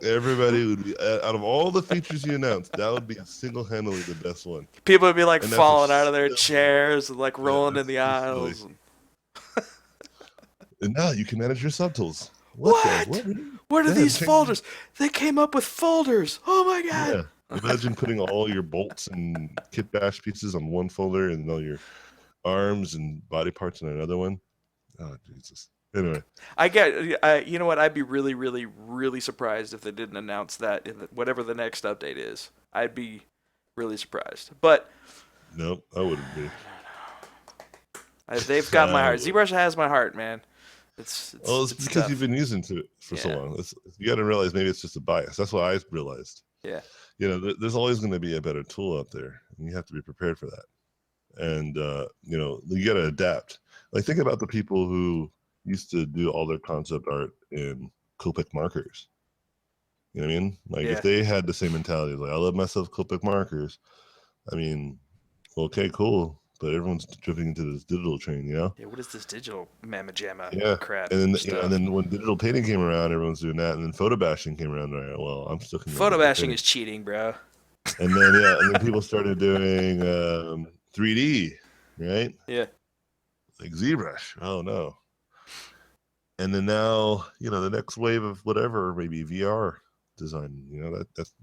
everybody would be out of all the features you announced, that would be single-handedly the best one. People would be like And that's a falling out of their simple one. chairs and like Yeah, rolling in that's the so silly. aisles. And, And now you can manage your subtools. What the what? what? What are Yeah, these folders? They came up with folders. Oh my god. yeah. Imagine putting all your bolts and kit bash pieces on one folder and all your arms and body parts on another one. Oh Jesus. Anyway, I get. You know what? I'd be really, really, really surprised if they didn't announce that in whatever the next update is. I'd be really surprised. But nope, I wouldn't be. they've got my I heart. would. ZBrush has my heart, man. It's Well, it's it's it's because you've tough. been using to it for so Yeah, long. You got to realize maybe it's just a bias. That's what I realized. yeah, There's always going to be a better tool out there, and you have to be prepared for that. And you got to adapt. Like think about the people who used to do all their concept art in Copic markers. You know what I mean? Like if yeah, they had the same mentality, like I love myself Copic markers. I mean, okay, cool, but everyone's jumping into this digital train, you know? yeah. What is this digital mamma jamma Yeah. crap And then and stuff? then when digital painting came around, everyone's doing that, and then photo bashing came around. Right? Well, I'm stuck in the Photo digital bashing painting. is cheating, bro. And then yeah, and then people started doing 3D, right? Yeah, Like ZBrush. Oh no. And then now, the next wave of whatever, maybe VR design.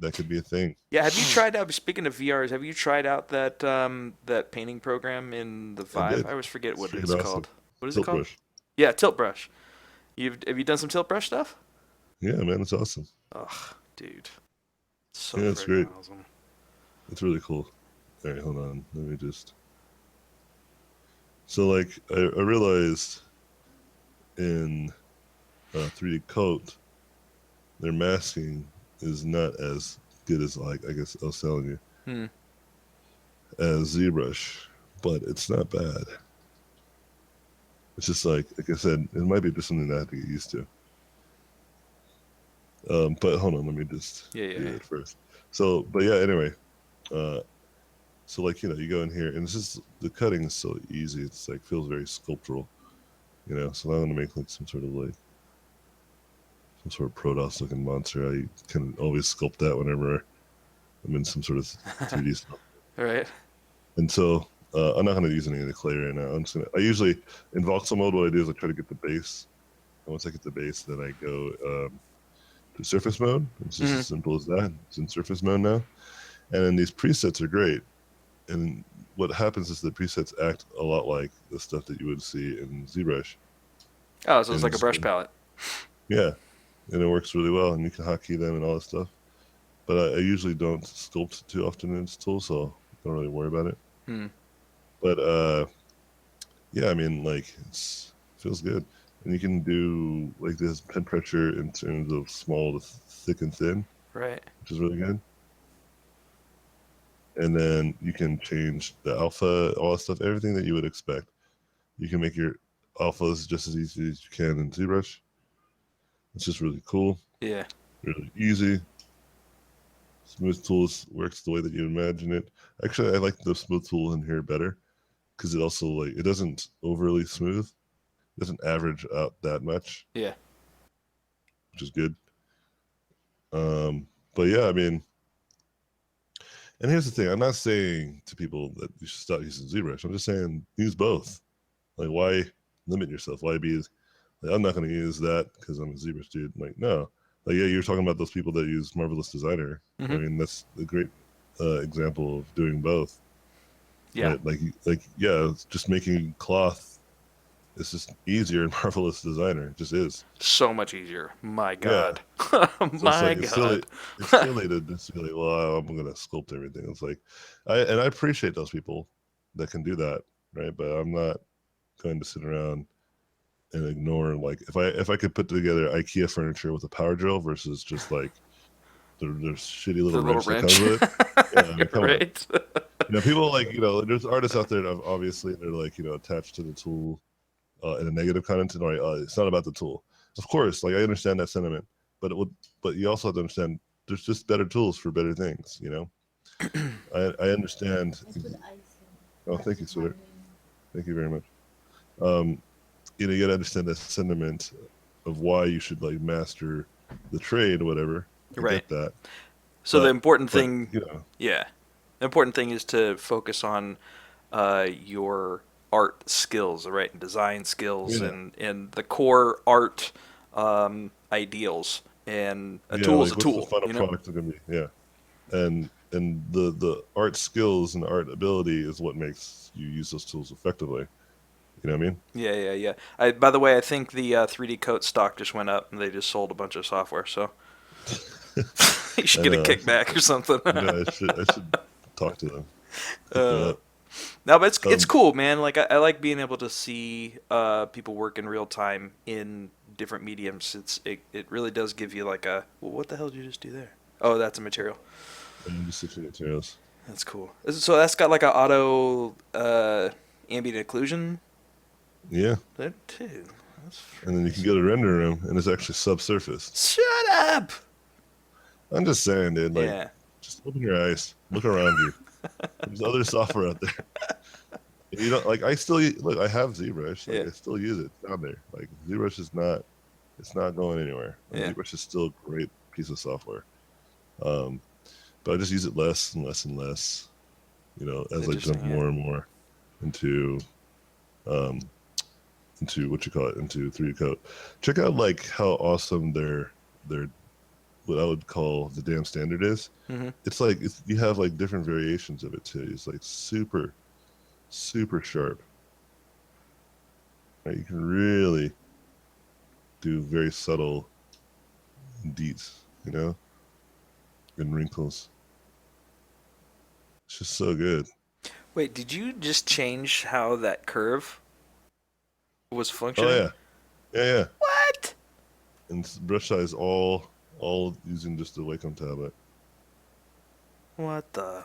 That could be a thing. yeah. Have you tried out? Speaking of VRs, have you tried out that painting program in the I Vive? did. I always forget It's what freaking it's awesome. called. What is it Tilt called? brush. Yeah, Tilt Brush. Have you done some Tilt Brush stuff? Yeah, man, it's awesome. Ugh, dude, so Yeah, it's friggin' great. awesome. It's really cool. All right, hold on. Let me just. So, like, I realized in 3D Coat, their masking is not as good as, like, I guess I was telling you, Hmm. as ZBrush, but it's not bad. It's just like I said, it might be just something that I have to get used to. But hold on, let me just Yeah, do yeah, it first. So, but yeah, anyway, uh, so like you go in here, and it's just the cutting is so easy. It's like feels very sculptural, So I'm gonna make like some sort of Protoss looking monster. I can always sculpt that whenever I'm in some sort of yeah. 3D stuff. All right. And so I'm not gonna use any of the clay right now. I usually in voxel mode, what I do is I try to get the base. And once I get the base, then I go to surface mode. It's just Hmm. as simple as that. It's in surface mode now. And then these presets are great. And what happens is the presets act a lot like the stuff that you would see in ZBrush. Oh, so it's like And a brush palette. yeah, and it works really well. And you can hotkey them and all that stuff. But I usually don't sculpt too often in this tool, so I don't really worry about it. Hmm. But yeah, I mean, like it feels good. And you can do like this pen pressure in terms of small to thick and thin, Right. which is really good. And then you can change the alpha, all that stuff, everything that you would expect. You can make your alphas just as easy as you can in ZBrush. It's just really cool, Yeah. really easy. Smooth tools works the way that you imagine it. Actually, I like the smooth tool in here better because it also like it doesn't overly smooth. It doesn't average out that much, Yeah. which is good. But yeah, I mean, and here's the thing: I'm not saying to people that you should stop using ZBrush. I'm just saying use both. Like, why limit yourself? Why be like, I'm not going to use that because I'm a ZBrush dude? Like, no, Like, yeah, you're talking about those people that use Marvelous Designer. I Hmm. mean, that's a great example of doing both. Yeah, Right? Like, yeah, it's just making cloth. It's just easier in Marvelous Designer. It just is. so much easier. My Yeah. God, So it's my like it's silly. God. It's silly to just be like, well, I'm gonna sculpt everything. It's like, I appreciate those people that can do that, right? But I'm not going to sit around and ignore like if I could put together IKEA furniture with a power drill versus just like the shitty little The little wrench that comes wrench, with it. Yeah, I mean, come on. right? People like there's artists out there that obviously they're like attached to the tool in a negative connotation. Like, it's not about the tool. Of course, like I understand that sentiment, but but you also have to understand there's just better tools for better things. I understand. Oh, thank you, sweetheart. Thank you very much. Um, you got to understand that sentiment of why you should like master the trade or whatever. I Right. get that, So the but important but thing, you know, yeah, the important thing is to focus on your art skills, right? Design skills yeah, and the core art ideals. And a yeah. tool is a Like, what's the tool, final you know? product going to be? Yeah, and the art skills and art ability is what makes you use those tools effectively. You know what I mean? Yeah, yeah, yeah. By the way, I think the 3D coat stock just went up, and they just sold a bunch of software. So you should I get a know. kickback or something. I know. I should talk to them. Hook me uh, up. no, but it's Um, cool, man. Like I like being able to see people work in real time in different mediums. It really does give you like a well, what the hell did you just do there? Oh, that's a material. and just switching materials. That's cool. So that's got like a auto ambient occlusion. Yeah, That too. That's and then you freaking can go to sweet. render room, and it's actually subsurfaced. Shut up. I'm just saying, dude. Like, Yeah. just open your eyes, look around you. There's other software out there. Like I still look. I have ZBrush. Like Yeah. I still use it. It's down there. Like ZBrush is not. It's not going anywhere. Like, Yeah. ZBrush is still a great piece of software. Um, but I just use it less and less and less. As I Interesting. jump Yeah. more and more into um into what you call it into 3D Coat. Check out like how awesome their what I would call the damn standard is. Hmm. It's like you have like different variations of it too. It's like super sharp. Right? You can really do very subtle deets, and wrinkles. It's just so good. Wait, did you just change how that curve was Oh functioning? yeah, yeah. What? And brush size all using just the Wacom tablet. What the?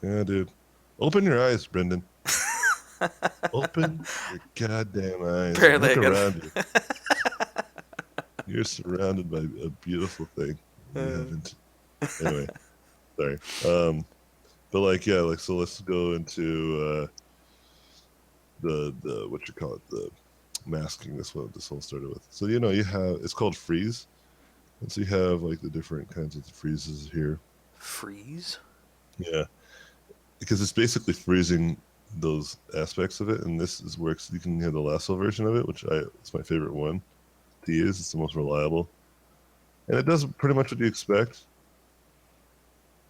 Yeah, dude. Open your eyes, Brendan. Open your goddamn eyes and Apparently, I look got. around you. You're surrounded by a beautiful thing. You Uh, haven't. Anyway, sorry. But like, yeah, like, so let's go into the what you call it, the masking. That's what this whole started with. So you have it's called freeze, and so you have like the different kinds of freezes here. freeze? Yeah, because it's basically freezing those aspects of it, and this is where you can have the lasso version of it, which it's my favorite one to use. It's the most reliable, and it does pretty much what you expect.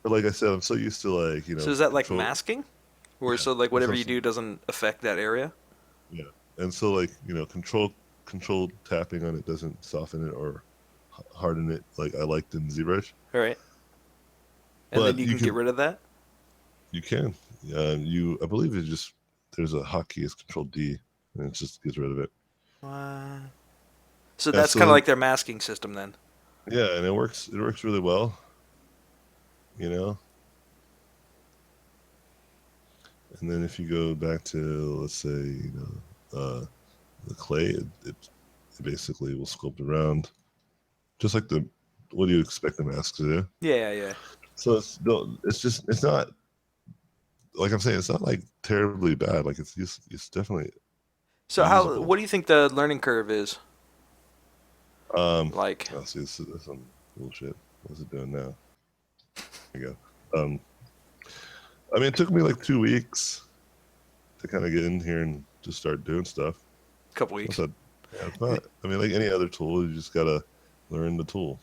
But like I said, I'm so used to like So is that like control. masking? Or Yeah, so like that's whatever what I'm you do saying. doesn't affect that area? Yeah, and so like control tapping on it doesn't soften it or harden it like I liked in ZBrush. All right. And then But you can get rid of that? you can I believe it just there's a hotkey is Control D, and it just gets rid of it. What? So And that's so kind of then like their masking system then. yeah, and it works really well, you know. And then if you go back to let's say the clay, it basically will sculpt around just like the what do you expect the mask to do. Yeah, yeah. So it's not like I'm saying, it's not like terribly bad. Like it's definitely So how usable. what do you think the learning curve is? Um, Like I'll see. This some bullshit. What's it doing now? There you go. I mean, it took me like 2 weeks to kind of get in here and just start doing stuff. a couple I weeks. said, yeah, it's not. I mean, like any other tool, you just gotta learn the tool.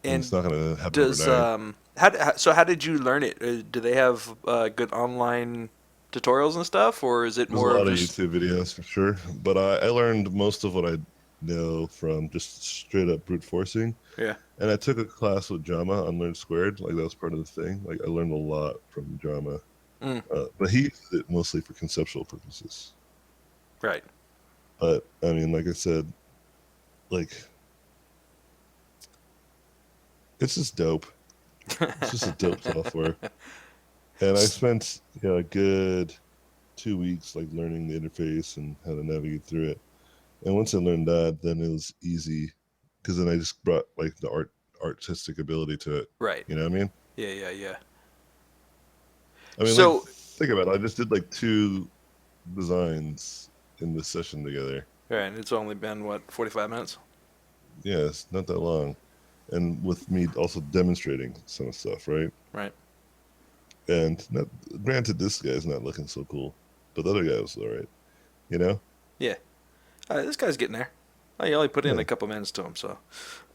And it's And not going to happen does overnight. how did you learn it? Do they have good online tutorials and stuff, or is it There's a more of lot of just YouTube videos for sure, but I learned most of what I know from just straight up brute forcing. yeah? And I took a class with Jama on Learn Squared. Like that was part of the thing. Like I learned a lot from Jama, Mm, but he used it mostly for conceptual purposes. right. But I mean, like I said, like it's just dope. It's just a dope software. And I spent a good 2 weeks like learning the interface and how to navigate through it. And once I learned that, then it was easy because then I just brought like the artistic ability to it. Right. You know what I mean? Yeah, yeah, yeah. I mean, like So, think about it. I just did like two designs in this session together. right, it's only been what 45 minutes. Yeah, it's not that long. And with me also demonstrating some stuff, right? Right. And not granted, this guy's not looking so cool, but the other guy was all right. You know? Yeah. This guy's getting there. I only put in Yeah. a couple minutes to him, so.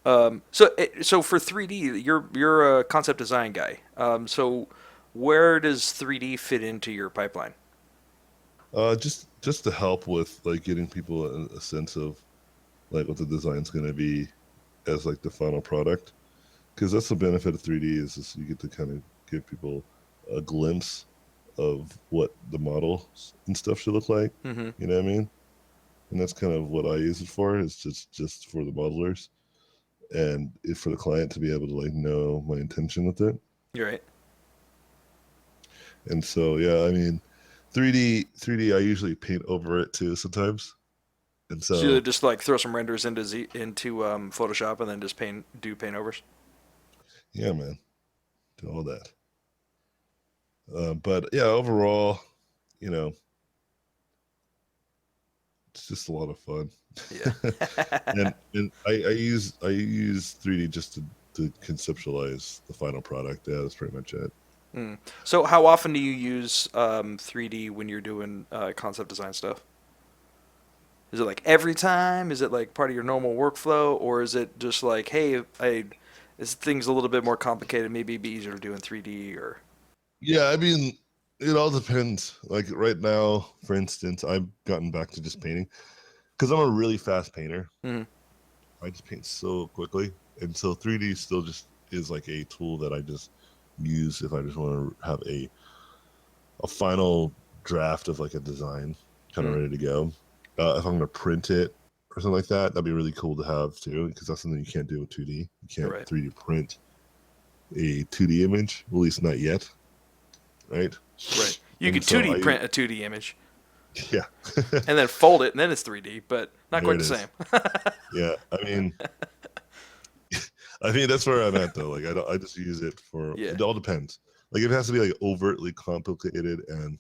So for 3D, you're a concept design guy. So where does 3D fit into your pipeline? Just to help with like getting people a sense of like what the design's going to be as like the final product, because that's the benefit of 3D is you get to kind of give people a glimpse of what the models and stuff should look like. Mm-hmm. You know what I mean? And that's kind of what I use it for. Is just for the modelers and for the client to be able to like know my intention with it. You're right. And so yeah, I mean, 3D I usually paint over it too sometimes. And So you so just like throw some renders into Photoshop and then just do paint overs. yeah, man, do all that. But yeah, overall, you know, it's just a lot of fun. Yeah. And I use 3D just to conceptualize the final product. Yeah, that's pretty much it. Mm. So how often do you use 3D when you're doing concept design stuff? Is it like every time? Is it like part of your normal workflow, or is it just like, hey, this thing's a little bit more complicated. Maybe it'd be easier to do in 3D or Yeah, I mean, it all depends. Like right now, for instance, I've gotten back to just painting because I'm a really fast painter. mm, I just paint so quickly, and so 3D still just is like a tool that I just use if I just want to have a final draft of like a design kind of mm, ready to go. If I'm going to print it or something like that, that'd be really cool to have too, because that's something you can't do with 2D. You can't right, 3D print a 2D image, at least not yet, right? right. You And could so 2D I, print a 2D image yeah, and then fold it, and then it's 3D, but not there quite it the same. is. Yeah, I mean that's where I'm at though. Like I just use it for Yeah, it all depends. Like if it has to be like overtly complicated and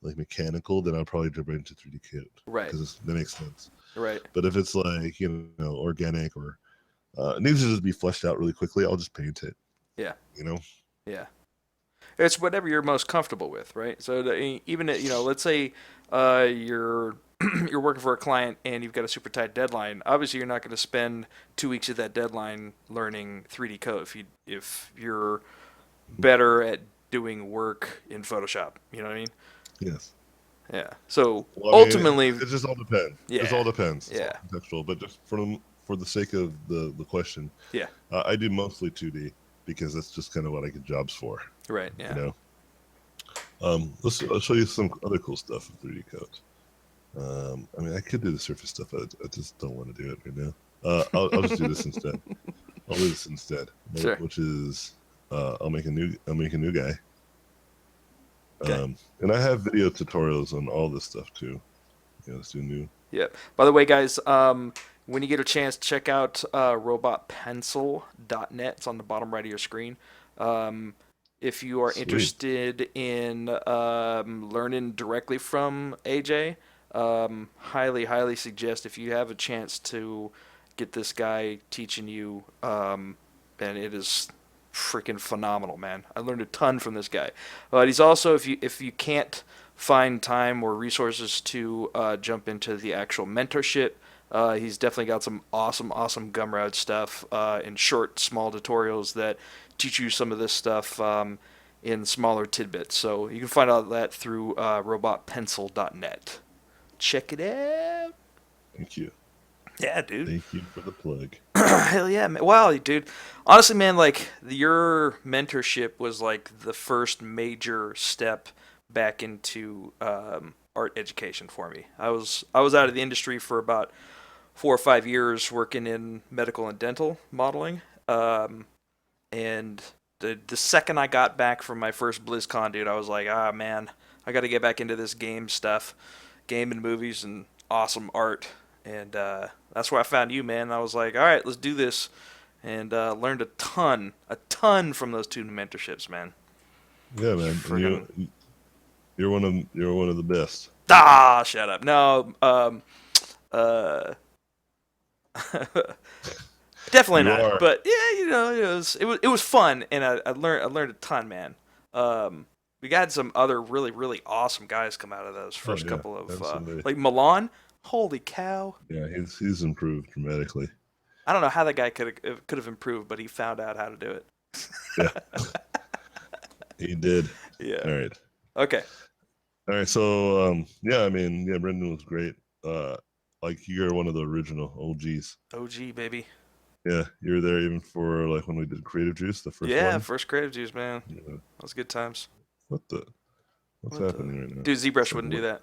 like mechanical, then I'll probably jump into 3D Kit right, because that makes sense. right. But if it's like organic or it needs to just be fleshed out really quickly, I'll just paint it. Yeah, You know? yeah. It's whatever you're most comfortable with, right? So even let's say you're you're working for a client and you've got a super tight deadline. Obviously, you're not going to spend 2 weeks of that deadline learning 3D code if you're better at doing work in Photoshop. You know what I mean? Yes. Yeah. So Well, I mean, ultimately, it just all depends. It yeah, all depends. It's all yeah, contextual. But just for the sake of the question, yeah, I do mostly 2D because that's just kind of what I get jobs for. right, You yeah. know. I'll show you some other cool stuff with 3D code. I mean, I could do the surface stuff. I just don't want to do it right now. I'll just do this instead. I'll do this instead, Sure. which is I'll make a new guy. Okay. And I have video tutorials on all this stuff too. Let's do new. Yep. By the way, guys, when you get a chance, check out robotpencil.net. It's on the bottom right of your screen. Um, if you are Sweet. interested in learning directly from AJ, highly, highly suggest if you have a chance to get this guy teaching you, and it is freaking phenomenal, man. I learned a ton from this guy. But he's also, if you can't find time or resources to jump into the actual mentorship, He's definitely got some awesome Gumroad stuff in short, small tutorials that teach you some of this stuff in smaller tidbits. So you can find out that through robotpencil.net. Check it out. Thank you. Yeah, dude. Thank you for the plug. Hell yeah, man. Wow, dude. Honestly, man, like your mentorship was like the first major step back into art education for me. I was out of the industry for about 4 or 5 years working in medical and dental modeling, and the second I got back from my first BlizzCon, dude, I was like, ah man, I got to get back into this game stuff, game and movies and awesome art, and that's where I found you, man. I was like, all right, let's do this, and learned a ton from those two mentorships, man. Yeah, man. And Friggin' you're one of the best. shut up. No, uh, definitely You not. are. But yeah, it was fun, and I learned a ton, man. We got some other really awesome guys come out of those Oh first yeah, couple of absolutely. like Milan. Holy cow! Yeah, he's improved dramatically. I don't know how that guy could have improved, but he found out how to do it. Yeah, he did. Yeah. All right. Okay. All right. So yeah, I mean, yeah, Brendan was great. Uh, like you're one of the original OGs. OG baby. Yeah, you were there even for like when we did Creative Juice, the first Yeah, one. first creative juice, man. Yeah. That was good times. What the? What's What the happening right now? dude? ZBrush Like wouldn't do what? that.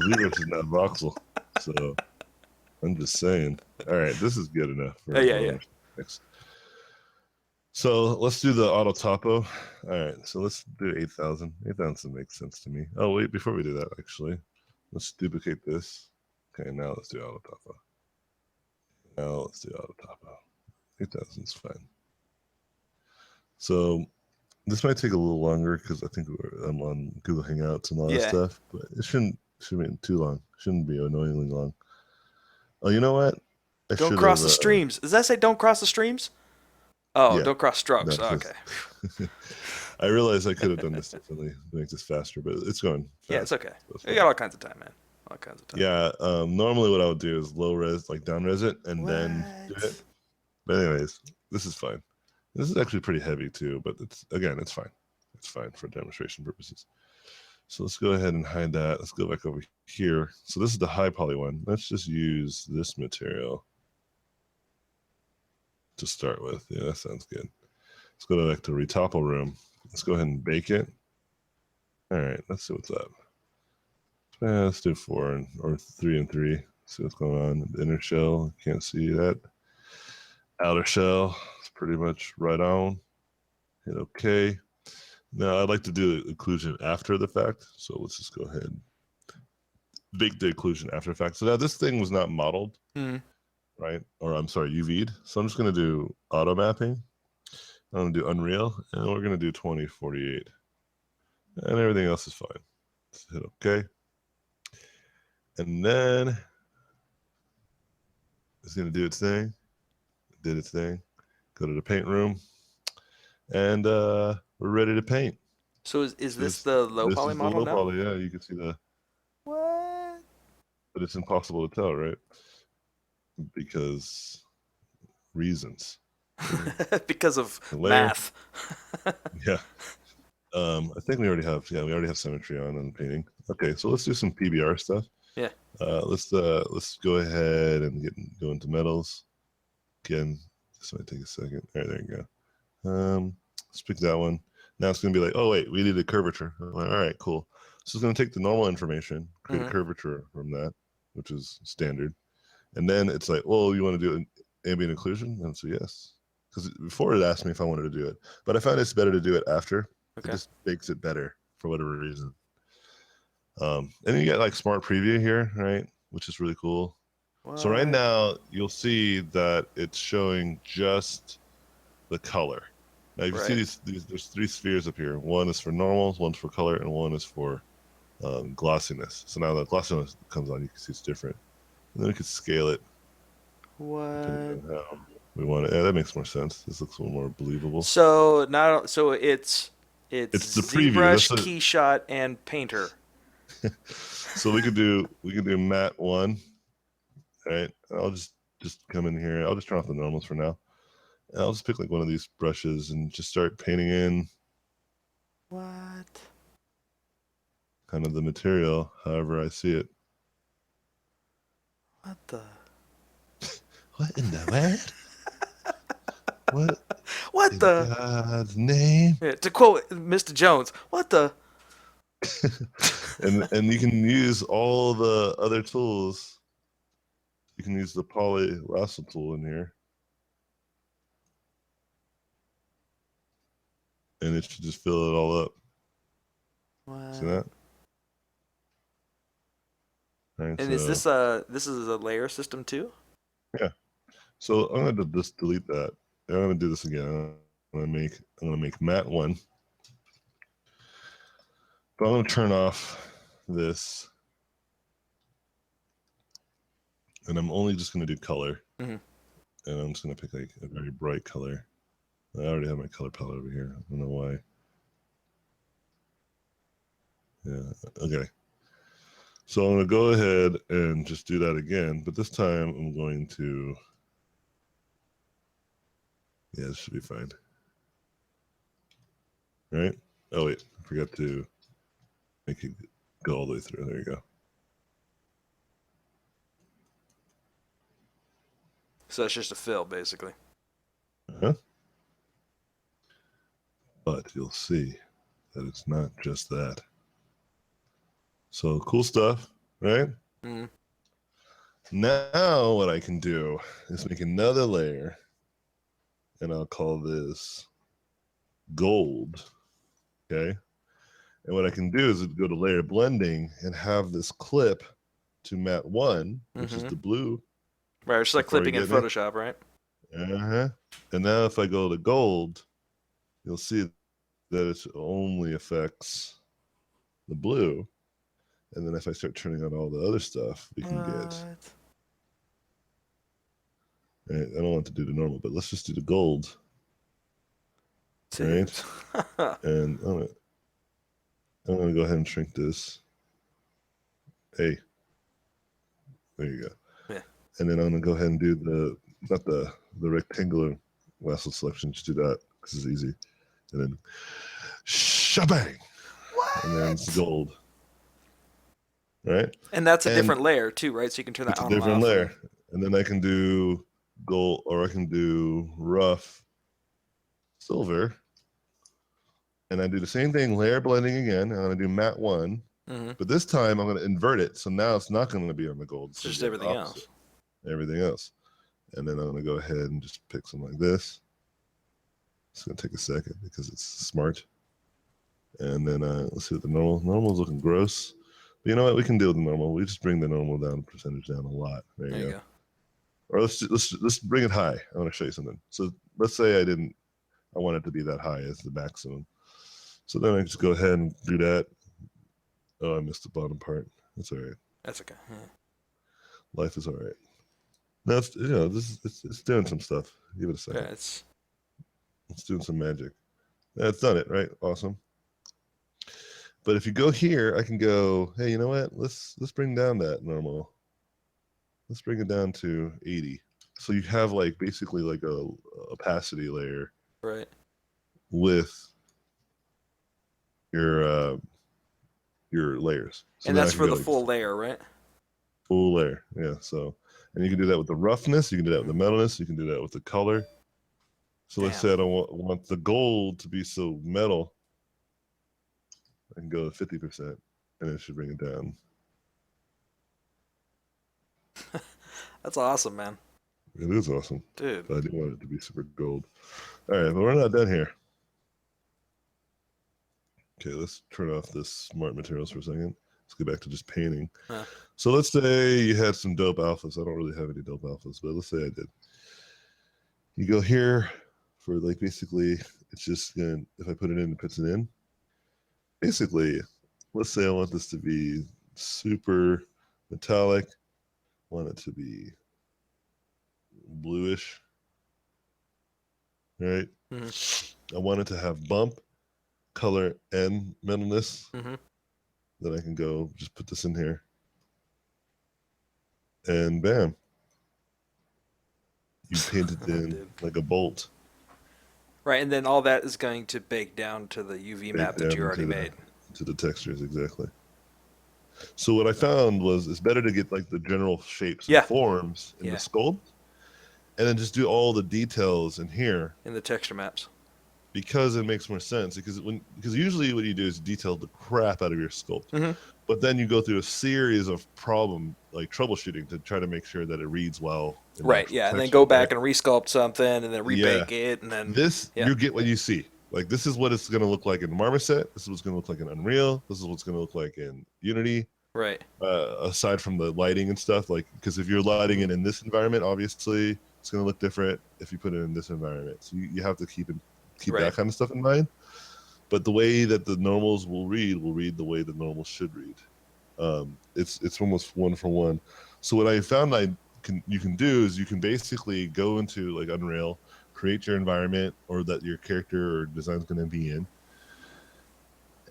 Zebra is not voxel. So I'm just saying. All right, this is good enough for Yeah, yeah. next. So let's do the auto topo. All right, so let's do 8,000. 8,000 makes sense to me. Oh wait, before we do that, actually, let's duplicate this. Okay, now let's do auto topo. Now let's do auto topo. 8,000 is fine. So this might take a little longer because I think I'm on Google Hangouts and all that Yeah. stuff, but it shouldn't be too long. Shouldn't be annoyingly long. Oh, you know what? I Don't should cross have. the streams. Does that say don't cross the streams? Oh, Yeah, don't cross strokes. that Oh, says. okay. I realized I could have done this differently to make this faster, but it's going Yeah, it's fast. okay. So it's You fine. got all kinds of time, man. All kinds of time. Yeah. Normally, what I would do is low res, like down res it, and then do it. What? But anyways, this is fine. This is actually pretty heavy too, but it's fine. It's fine for demonstration purposes. So let's go ahead and hide that. Let's go back over here. So this is the high poly one. Let's just use this material to start with. Yeah, that sounds good. Let's go back to retopple room. Let's go ahead and bake it. All right, let's see what's up. Let's do 4 or 3 and 3. See what's going on. The inner shell, can't see that. Outer shell, it's pretty much right on. Hit OK. Now I'd like to do the occlusion after the fact. So let's just go ahead. Bake the occlusion after the fact. So now this thing was not modeled, right? Or I'm sorry, UV'd. So I'm just going to do auto mapping. I'm going to do Unreal, and we're going to do 2048. And everything else is fine. Let's hit OK. And then it's going to do its thing. It did its thing. Go to the paint room. And we're ready to paint. So is this the low This poly is the model low now? poly. Yeah, you can see What? but it's impossible to tell, right? Because reasons. Because of The layer. math. Yeah. I think we already have symmetry on the painting. Okay, so let's do some PBR stuff. Yeah. Let's go ahead and go into metals. Again, this might take a second. All right, there you go. Let's pick that one. Now it's gonna be like, oh wait, we need a curvature. Like, all right, cool. So it's gonna take the normal information, create a curvature from that, which is standard, and then it's like, well, you want to do an ambient occlusion? And so yes, because before it asked me if I wanted to do it, but I found it's better to do it after. It Okay. just makes it better for whatever reason. And you get like smart preview here, right? Which is really cool. So right What? now you'll see that it's showing just the color. Now you see Right. these there's 3 spheres up here. One is for normals, one's for color, and one is for glossiness. So now that glossiness comes on, you can see it's different. And then we can scale it What? depending on how we want it. Yeah, that makes more sense. This looks a little more believable. So it's It's the preview. ZBrush, Keyshot, and Painter. So we could do matte 1. All right, I'll just come in here. I'll just turn off the normals for now. And I'll just pick like one of these brushes and just start painting in What? kind of the material however I see it. What the? What in the world? What What in the? God's name? Yeah, to quote Mr. Jones, what the? And you can use all the other tools. You can use the poly lasso tool in here, and it should just fill it all up. See What? that? All right, And is so this is a layer system too? yeah. So I'm gonna just delete that. I'm gonna do this again. I'm gonna make matte one, but I'm gonna turn off this, and I'm only just gonna do color, Mm-hmm. and I'm just gonna pick like a very bright color. I already have my color palette over here. I don't know why. Yeah. Okay. So I'm gonna go ahead and just do that again, but this time I'm going to. Yeah, this should be fine. Right? Oh wait, I forgot to make it go all the way through. There you go. So it's just a fill, basically. Uh-huh. But you'll see that it's not just that. So cool stuff, right? Mm-hmm. Now what I can do is make another layer, and I'll call this gold. Okay. And what I can do is go to layer blending and have this clip to matte one, which is Mm-hmm. the blue. Right, it's So like far, you clipping in get me? Photoshop, right? Uh-huh. And now if I go to gold, you'll see that it only affects the blue. And then if I start turning on all the other stuff, we can get. What? Right? I don't want to do the normal, but let's just do the gold, Dude. right? And I'm gonna go ahead and shrink this. Hey, there you go. Yeah. And then I'm gonna go ahead and do not the rectangular lasso selection. Just do that because it's easy. And then shabang, and then it's What? gold, right? And that's a And different layer too, right? So you can turn that it's a on and different off. layer. And then I can do gold, or I can do rough silver. And I do the same thing, layer blending again. I'm gonna do matte one, Mm-hmm. but this time I'm gonna invert it. So now it's not gonna be on the gold. It's It's gonna just be on the everything opposite. else. Everything else. And then I'm gonna go ahead and just pick something like this. It's gonna take a second because it's smart. And then let's see what the normal's looking gross. But you know what? We can deal with the normal. We just bring the normal down percentage down a lot. There There you you go. go. Or let's bring it high. I want to show you something. So let's say I want it to be that high as the maximum. So then I just go ahead and do that. Oh, I missed the bottom part. That's all right. That's okay. Yeah. Life is all right. Now it's doing some stuff. Give it a Yeah, second. it's It's doing some magic. That's done it, right? Awesome. But if you go here, I can go, hey, you know what? Let's bring down that normal. Let's bring it down to 80. So you have like basically like a opacity layer right. with your uh, your layers. So And then I that's can for go the like full layer, right? full layer. Yeah. So and you can do that with the roughness. You can do that with Mm. the metalness. You can do that with the color. So let's Damn. say I don't want the gold to be so metal. I can go to 50%, and it should bring it down. That's awesome, man. It is awesome, Dude. but I do want it to be super gold. All right, but we're not done here. Okay, let's turn off this smart materials for a second. Let's get back to just painting. Huh. So let's say you had some dope alphas. I don't really have any dope alphas, but let's say I did. You go here for like basically, it's just gonna, if I put it in, it puts it in. Basically, let's say I want this to be super metallic, want it to be bluish, right? Mm-hmm. I want it to have bump, color, and metalness. Mm-hmm. Then I can go just put this in here, and bam, you paint it in Dude. like a bolt, Right, and then all that is going to bake down to the UV bake map that down you already made. into the textures exactly. So what I found was it's better to get like the general shapes and Yeah, forms in the yeah, sculpt, and then just do all the details in here in the texture maps. because it makes more sense. Because usually what you do is detail the crap out of your sculpt, Hmm. but then you go through a series of problem like troubleshooting to try to make sure that it reads well in the Right, actual yeah, and then go textures, right? back and resculpt something, and then Yeah, rebake it, and then this yeah, you get what you see. Like this is what it's going to look like in Marmoset. This is what's going to look like in Unreal. This is what's going to look like in Unity. right, Aside from the lighting and stuff, like because if you're lighting it in this environment, obviously it's going to look different if you put it in this environment. So you have to keep right, that kind of stuff in mind. But the way that the normals will read the way the normals should read. It's almost one for one. So what I found you can do is you can basically go into like Unreal, create your environment or that your character or design is going to be in,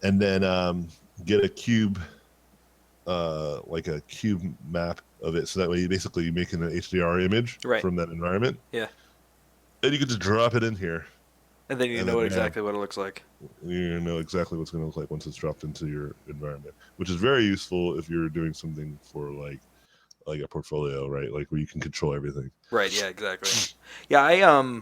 and then get a cube, like a cube map of it. So that way, you basically you're making an HDR image right, from that environment, yeah, and you can just drop it in here, and then you and know then bam, exactly what it looks like. you know exactly what's going to look like once it's dropped into your environment, which is very useful if you're doing something for like a portfolio, right? Like where you can control everything. Right, yeah, exactly. Yeah, I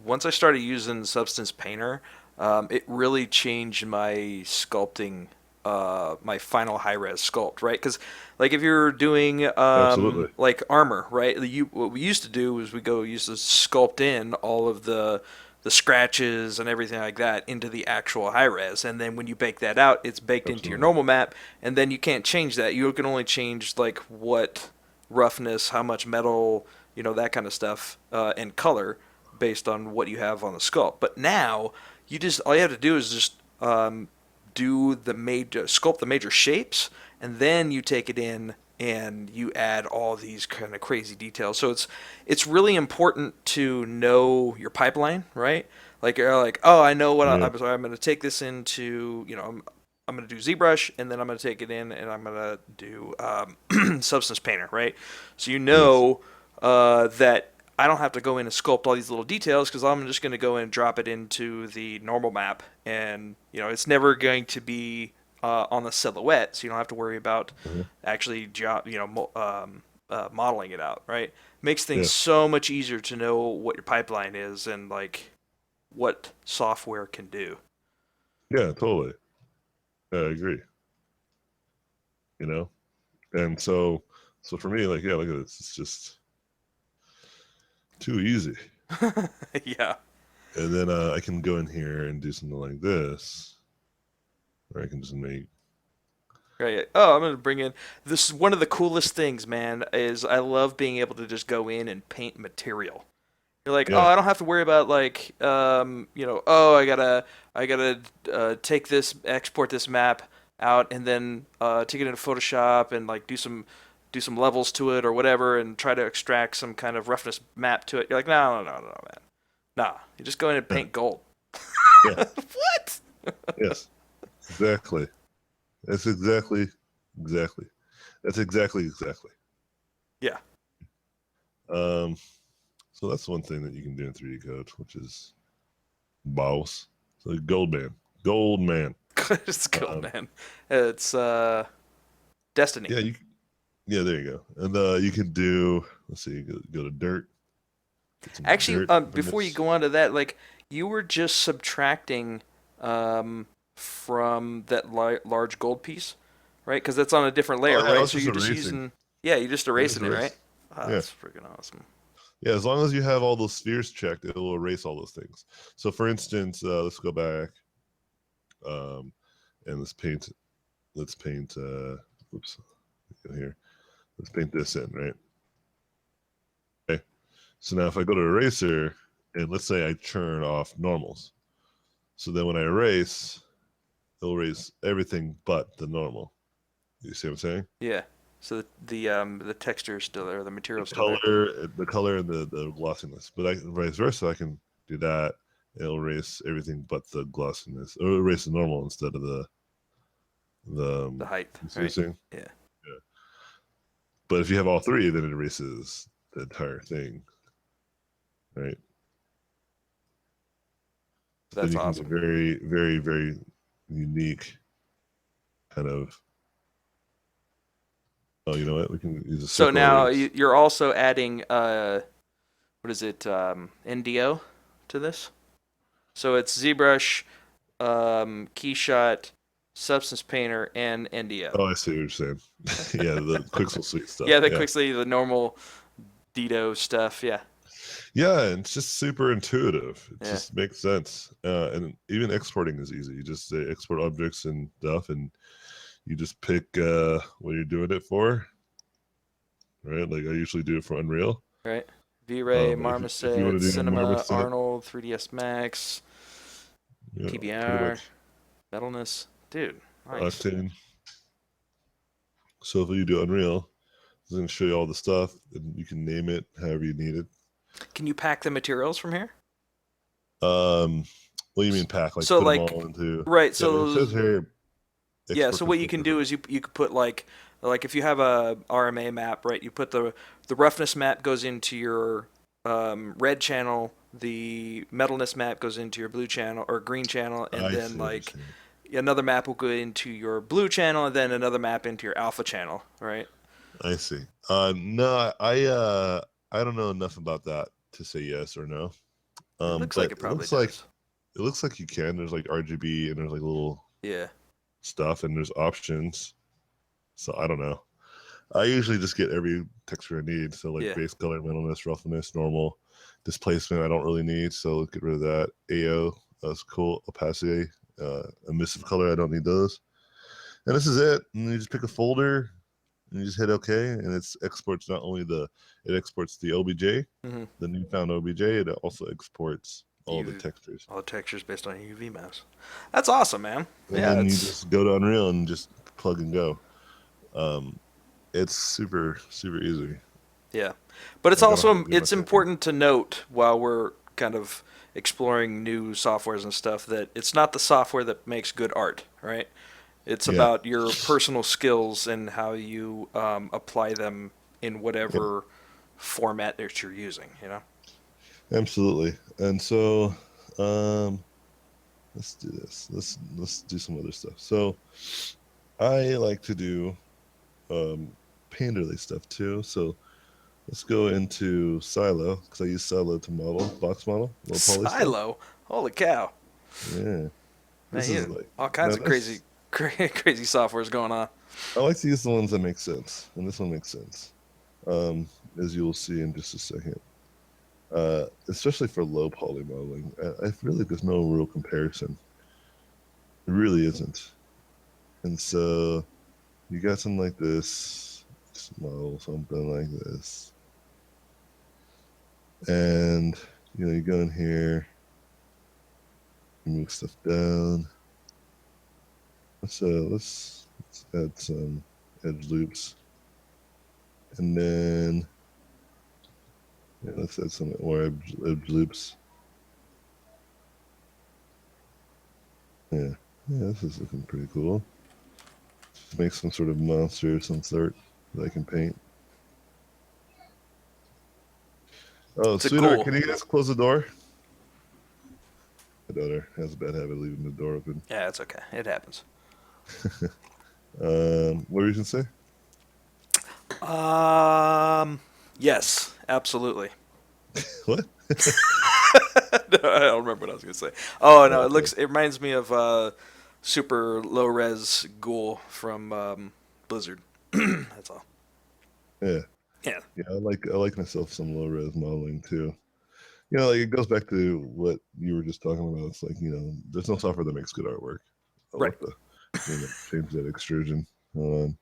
once I started using Substance Painter, it really changed my sculpting, my final high res sculpt, right? Because like if you're doing Absolutely. like armor, right? What we used to do was we go used to sculpt in all of the scratches and everything like that into the actual high res, and then when you bake that out, it's baked into your Absolutely. normal map, and then you can't change that. You can only change like what roughness, how much metal, that kind of stuff, and color based on what you have on the sculpt. But now you just all you have to do is just do the major sculpt the major shapes, and then you take it in and you add all these kind of crazy details. So it's really important to know your pipeline, right? Like you're like, oh, I know what Yeah. I'm going to take this into. I'm going to do ZBrush, and then I'm going to take it in, and I'm going to do Substance Painter, right? So you Yes. know that I don't have to go in and sculpt all these little details because I'm just going to go in and drop it into the normal map, and it's never going to be on the silhouette, so you don't have to worry about Uh-huh. actually modeling it out, right? Makes things Yes. so much easier to know what your pipeline is and like what software can do. Yeah. Totally. Yeah, I agree. You know, and so for me, like, yeah, look at this. It's just too easy. Yeah. And then I can go in here and do something like this, or I can just make. Right. Oh, I'm gonna bring in. This is one of the coolest things, man. Is I love being able to just go in and paint material. You're like, oh, Yeah. I don't have to worry about like, oh, I gotta take this, export this map out, and then take it into Photoshop and like do some levels to it or whatever, and try to extract some kind of roughness map to it. You're like, no, no, no, no, man, nah. You just go in and Yeah. paint gold. Yeah. What? Yes. Exactly. That's exactly. That's exactly. Yeah. Um. So that's one thing that you can do in 3D code, which is boss. So gold man. It's gold, Um, man. It's Destiny. yeah, yeah, there you go. And you can do. Let's see, go to dirt, get some Actually, dirt from before you this. go on to that, like you were just subtracting from that large gold piece, right? Because that's on a different Oh layer, yeah, I right? was So just you're just erasing. using, yeah, you're just I just erasing it, right? erased. Oh, Yeah, that's freaking awesome. yeah. As long as you have all those spheres checked, it will erase all those things. So, for instance, let's go back, um, and let's paint. Let's paint. Oops, go here. Let's paint this in, right? Okay. So now, if I go to eraser, and let's say I turn off normals, so then when I erase, it'll erase everything but the normal. You see what I'm saying? Yeah. So the texture is still there, the material's still there. The color, and the glossiness. But vice versa, I can do that. It'll erase everything but the glossiness, or erase the normal instead of the. The height, You see what I'm right? saying? Yeah. Yeah. But if you have all three, then it erases the entire thing. right? Then That's you can get awesome. very, very, very unique kind of. Oh, you know what? We can use a So circle now radius. you're also adding what is it, NDO to this? So it's ZBrush, Keyshot, Substance Painter, and NDO. Oh, I see what you're saying. Yeah, the Quixel Suite stuff. Yeah, the Yeah. quickly the normal Dito stuff. Yeah, Yeah, and it's just super intuitive. It yeah. just makes sense. And even exporting is easy. You just say export objects and stuff, and you just pick what you're doing it for, right? Like I usually do it for Unreal. Right. V-Ray, If you Marmoset, want to do a Cinema, Marmoset, Arnold, 3ds Max, pretty PBR, much Metalness. Dude, nice. Octane. So if you do Unreal, it's going to show you all the stuff, and you can name it however you need it. Can you pack the materials from here? Um, what do you mean pack? Like So put them like, all into? right. Yeah, I mean, it says So here yeah. export So what you can do configuration. is you could put like if you have a RMA map, right? You put the roughness map goes into your red channel. The metalness map goes into your blue channel or green channel, and I then see what you're like saying. another map will go into your blue channel, and then another map into your alpha channel, right? I see. No, I don't know enough about that to say yes or no. It looks like But it probably does. it looks like you can. There's like RGB and there's like little Yeah. stuff and there's options. So I don't know. I usually just get every texture I need. So like Yeah. base color, minimalist, roughness, normal, displacement. I don't really need. So let's get rid of that. AO, that's cool. Opacity, emissive color. I don't need those. And this is it. And you just pick a folder and you just hit OK, and it exports not only it exports the OBJ, Mm-hmm. the newfound OBJ, it also exports all the UV, textures. all the textures based on UV maps. That's awesome, man. And Yeah, then you it's just go to Unreal and just plug and go. Um, it's super super easy. yeah, but it's Like I don't have to also do it's much editing. important to note while we're kind of exploring new softwares and stuff that it's not the software that makes good art, right? It's Yeah, about your personal skills and how you apply them in yeah, whatever format that you're using. You know. absolutely. And so, um, let's do this. Let's do some other stuff. So I like to do painterly stuff too. So let's go into Silo because I use Silo to model box model low poly stuff. Silo. Holy cow. Yeah, Man, this is you like all kinds now of crazy, this. crazy software's going on. I like to use the ones that make sense, and this one makes sense. As you will see in just a second. Especially for low poly modeling, I feel like there's no real comparison. It really isn't. And so you got something like this, just model something like this, and you go in here, you move stuff down. Let's add some edge loops, and then yeah, let's add some more edge loops. Yeah, yeah, this is looking pretty cool. Just make some sort of monster of some sort that I can paint. Oh, It's a sweetheart, ghoul. can you guys close the door? My daughter has a bad habit of leaving the door open. Yeah, it's okay. It happens. What were you gonna say? Yes, absolutely. What? No, I don't remember what I was gonna say. Oh no, Okay. it reminds me of super low res ghoul from Blizzard. That's all. Yeah. Yeah. Yeah, I like myself some low res modeling too. Like it goes back to what you were just talking about. It's like, there's no software that makes good artwork. I'll Right. have to, change that extrusion. Um,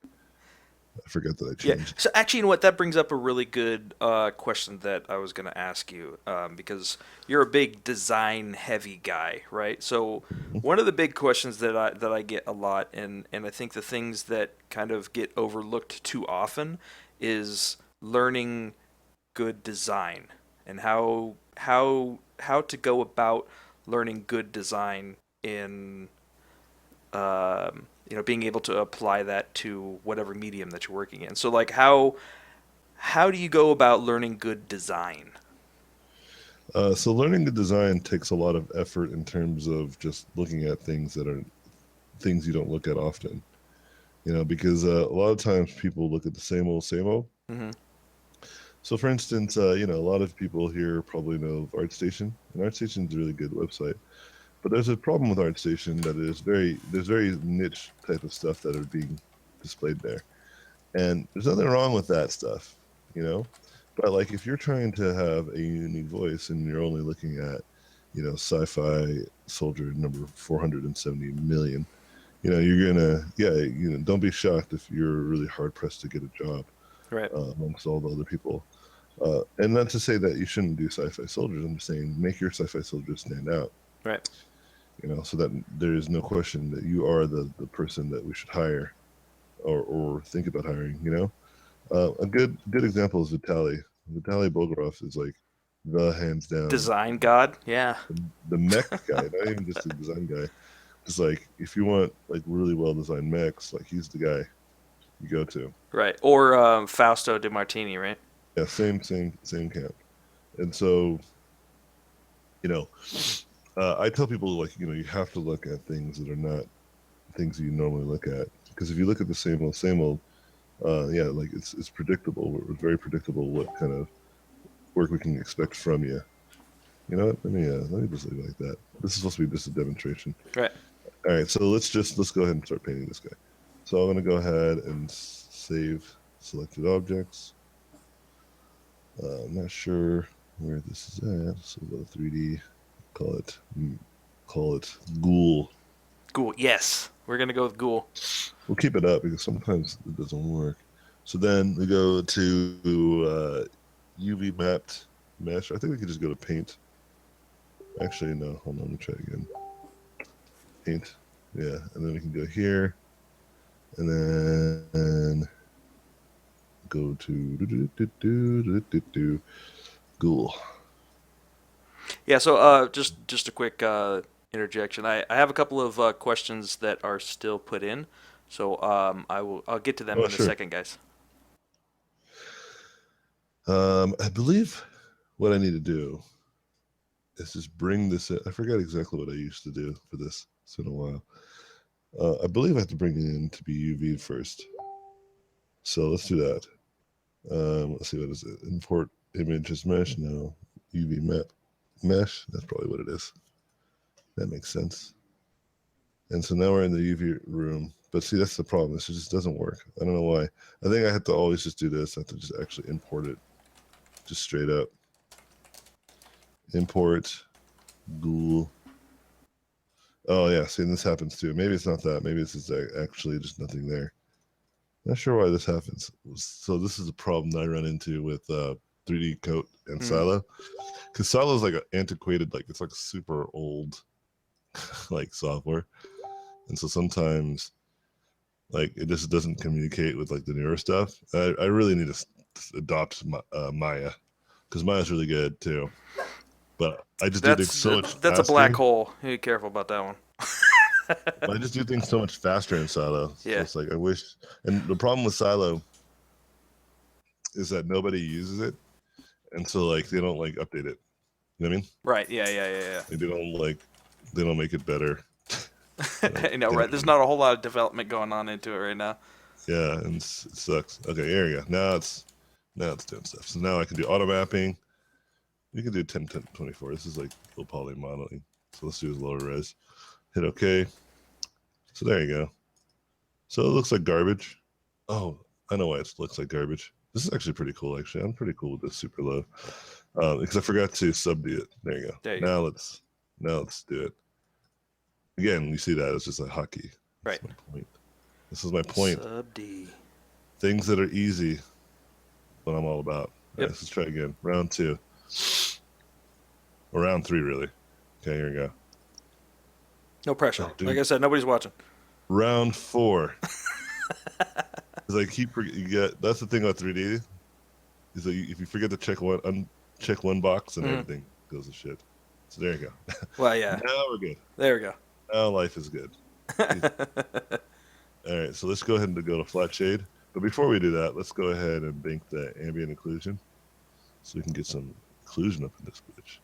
I forget that I Yeah. changed. So actually, you know what? That brings up a really good question that I was going to ask you because you're a big design-heavy guy, right? So Mhm. one of the big questions that I get a lot, and I think the things that kind of get overlooked too often, is learning good design and how to go about learning good design in being able to apply that to whatever medium that you're working in. So like how do you go about learning good design? So learning to design takes a lot of effort in terms of just looking at things that are things you don't look at often. Because a lot of times people look at the same old, same old. Mm-hmm. So, for instance, a lot of people here probably know of ArtStation, and ArtStation is a really good website. But there's a problem with ArtStation that is there's very niche type of stuff that are being displayed there, and there's nothing wrong with that stuff, you know. But like if you're trying to have a unique voice and you're only looking at, sci-fi soldier number 470 million, you're gonna don't be shocked if you're really hard pressed to get a job Right. amongst all the other people. And not to say that you shouldn't do sci-fi soldiers. I'm just saying make your sci-fi soldiers stand out. Right. So that there is no question that you are the person that we should hire or think about hiring. A good example is Vitaly. Vitaly Bogorov is like the hands down Design God. Yeah. the mech guy, not even just the design guy. It's like if you want like really well designed mechs, like he's the guy you go to. Right. Or Fausto De Martini. Right. Yeah, same camp. And so, you know, I tell people like you have to look at things that are not things that you normally look at because if you look at the same old, yeah, like it's predictable. It's very predictable what kind of work we can expect from you. You know what? Let me just leave it like that. This is supposed to be just a demonstration. Right. All right, so let's go ahead and start painting this guy. So I'm gonna go ahead and save selected objects. I'm not sure where this is at. So go to 3D. Call it call it ghoul. Ghoul. Yes. We're gonna go with Ghoul. We'll keep it up because sometimes it doesn't work. So then we go to UV mapped mesh. I think we could just go to paint. Actually, no. Hold on. Let me try again. Paint. Yeah, and then we can go here, and then go to ghoul. Yeah. So just a quick interjection. I have a couple of questions that are still put in. So I'll get to them Oh, in a sure. second, guys. I believe what I need to do is just bring this in. I forgot exactly what I used to do for this. It's been a while. I believe I have to bring it in to be UV first. So let's do that. Let's see, what is it? Import image as mesh? No. UV map mesh? That's probably what it is. That makes sense. And so now we're in the UV room. But see, that's the problem. This just doesn't work. I don't know why. I think I have to always just do this. I have to just actually import it just straight up. Import ghoul. Oh, yeah. See, and this happens too. Maybe it's not that. Maybe it's just actually just nothing there. Not sure why this happens. So this is a problem that I run into with 3D Coat and Mm. Silo. Because Silo is like an antiquated, like it's like super old like software. And so sometimes like it just doesn't communicate with like the newer stuff. I really need to adopt Maya because Maya's really good too. But I just do things so much That's a black faster. hole. Be careful about that one. I just do things so much faster in Silo. So Yeah. it's like I wish. And the problem with Silo is that nobody uses it, and so like they don't like update it. You know what I mean? Right. Yeah. Yeah. Yeah. Like, they don't make it better. Yeah. Like I know, right? There's generally. not a whole lot of development going on into it right now. Yeah, and it sucks. Okay, here we go. Now it's doing stuff. So now I can do auto mapping. You can do 1024. This is like low poly modeling. So let's do this lower res. Hit OK. So there you go. So it looks like garbage. Oh, I know why it looks like garbage. This is actually pretty cool. Actually, I'm pretty cool with this super low because I forgot to subdo it. There you go. There you go. Now let's do it again. You see that it's just a hockey. Right. That's my point. This is my point. Sub D. Things that are easy, what I'm all about. All right, Yep. let's try again. Round 2. Or round 3, really. Okay, here we go. No pressure. Oh, Like dude. I said, nobody's watching. Round 4. Because I keep you get that's the thing about 3D is that if you forget to check one box, then Hmm. everything goes to shit. So there you go. Well, yeah. Now we're good. There we go. Now life is good. All right, so let's go ahead and go to flat shade. But before we do that, let's go ahead and bank the ambient occlusion so we can get some occlusion up in this bitch.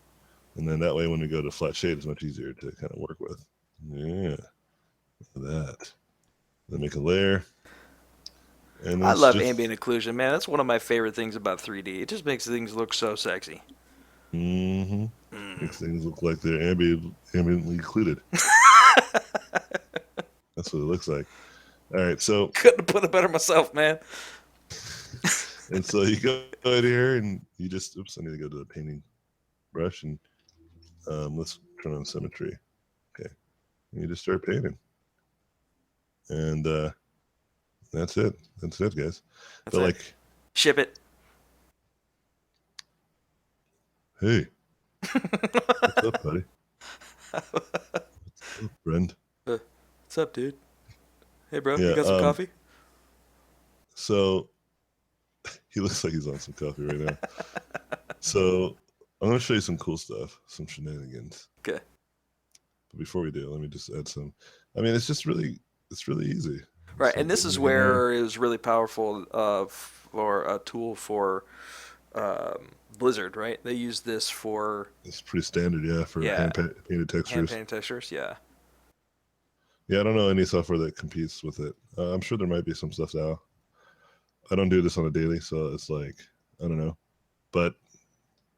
And then that way, when we go to flat shade, it's much easier to kind of work with. Yeah, look at that. Then make a layer, and I it's love just ambient occlusion, man. That's one of my favorite things about 3D. It just makes things look so sexy. mm-hmm. Mm. Makes things look like they're ambiently occluded. That's what it looks like. All right, so Couldn't have put it better myself, man. and so you go in here and you just oops, I need to go to the painting brush and let's turn on symmetry. Okay, and you just start painting, and that's it. That's it, guys. That's But it. like, Ship it. hey, what's up, buddy? What's up, friend? What's up, dude? Hey, bro, you Yeah. got some coffee? So he looks like he's on some coffee right now. So I'm gonna show you some cool stuff, some shenanigans. Okay. But before we do, let me just add some. I mean, it's really easy. Right, Start and this putting is it here. where it was really powerful for a tool for Blizzard, right? They use this for, It's pretty standard, yeah, for yeah, painted hand textures. painting textures. Yeah. Yeah, I don't know any software that competes with it. I'm sure there might be some stuff now. I don't do this on a daily, so it's like I don't know. But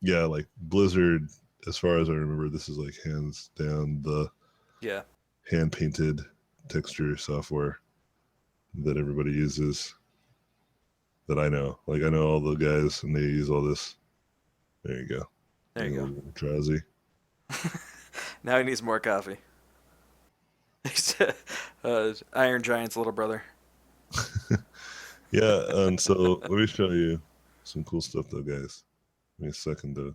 yeah, like Blizzard, as far as I remember, this is like hands down the Yeah. hand painted texture software that everybody uses that I know. Like I know all the guys and they use all this. There you go. There Getting you a go. little drowsy. Now he needs more coffee. He's Iron Giant's little brother. Yeah, and so let me show you some cool stuff though, guys. Give me a second to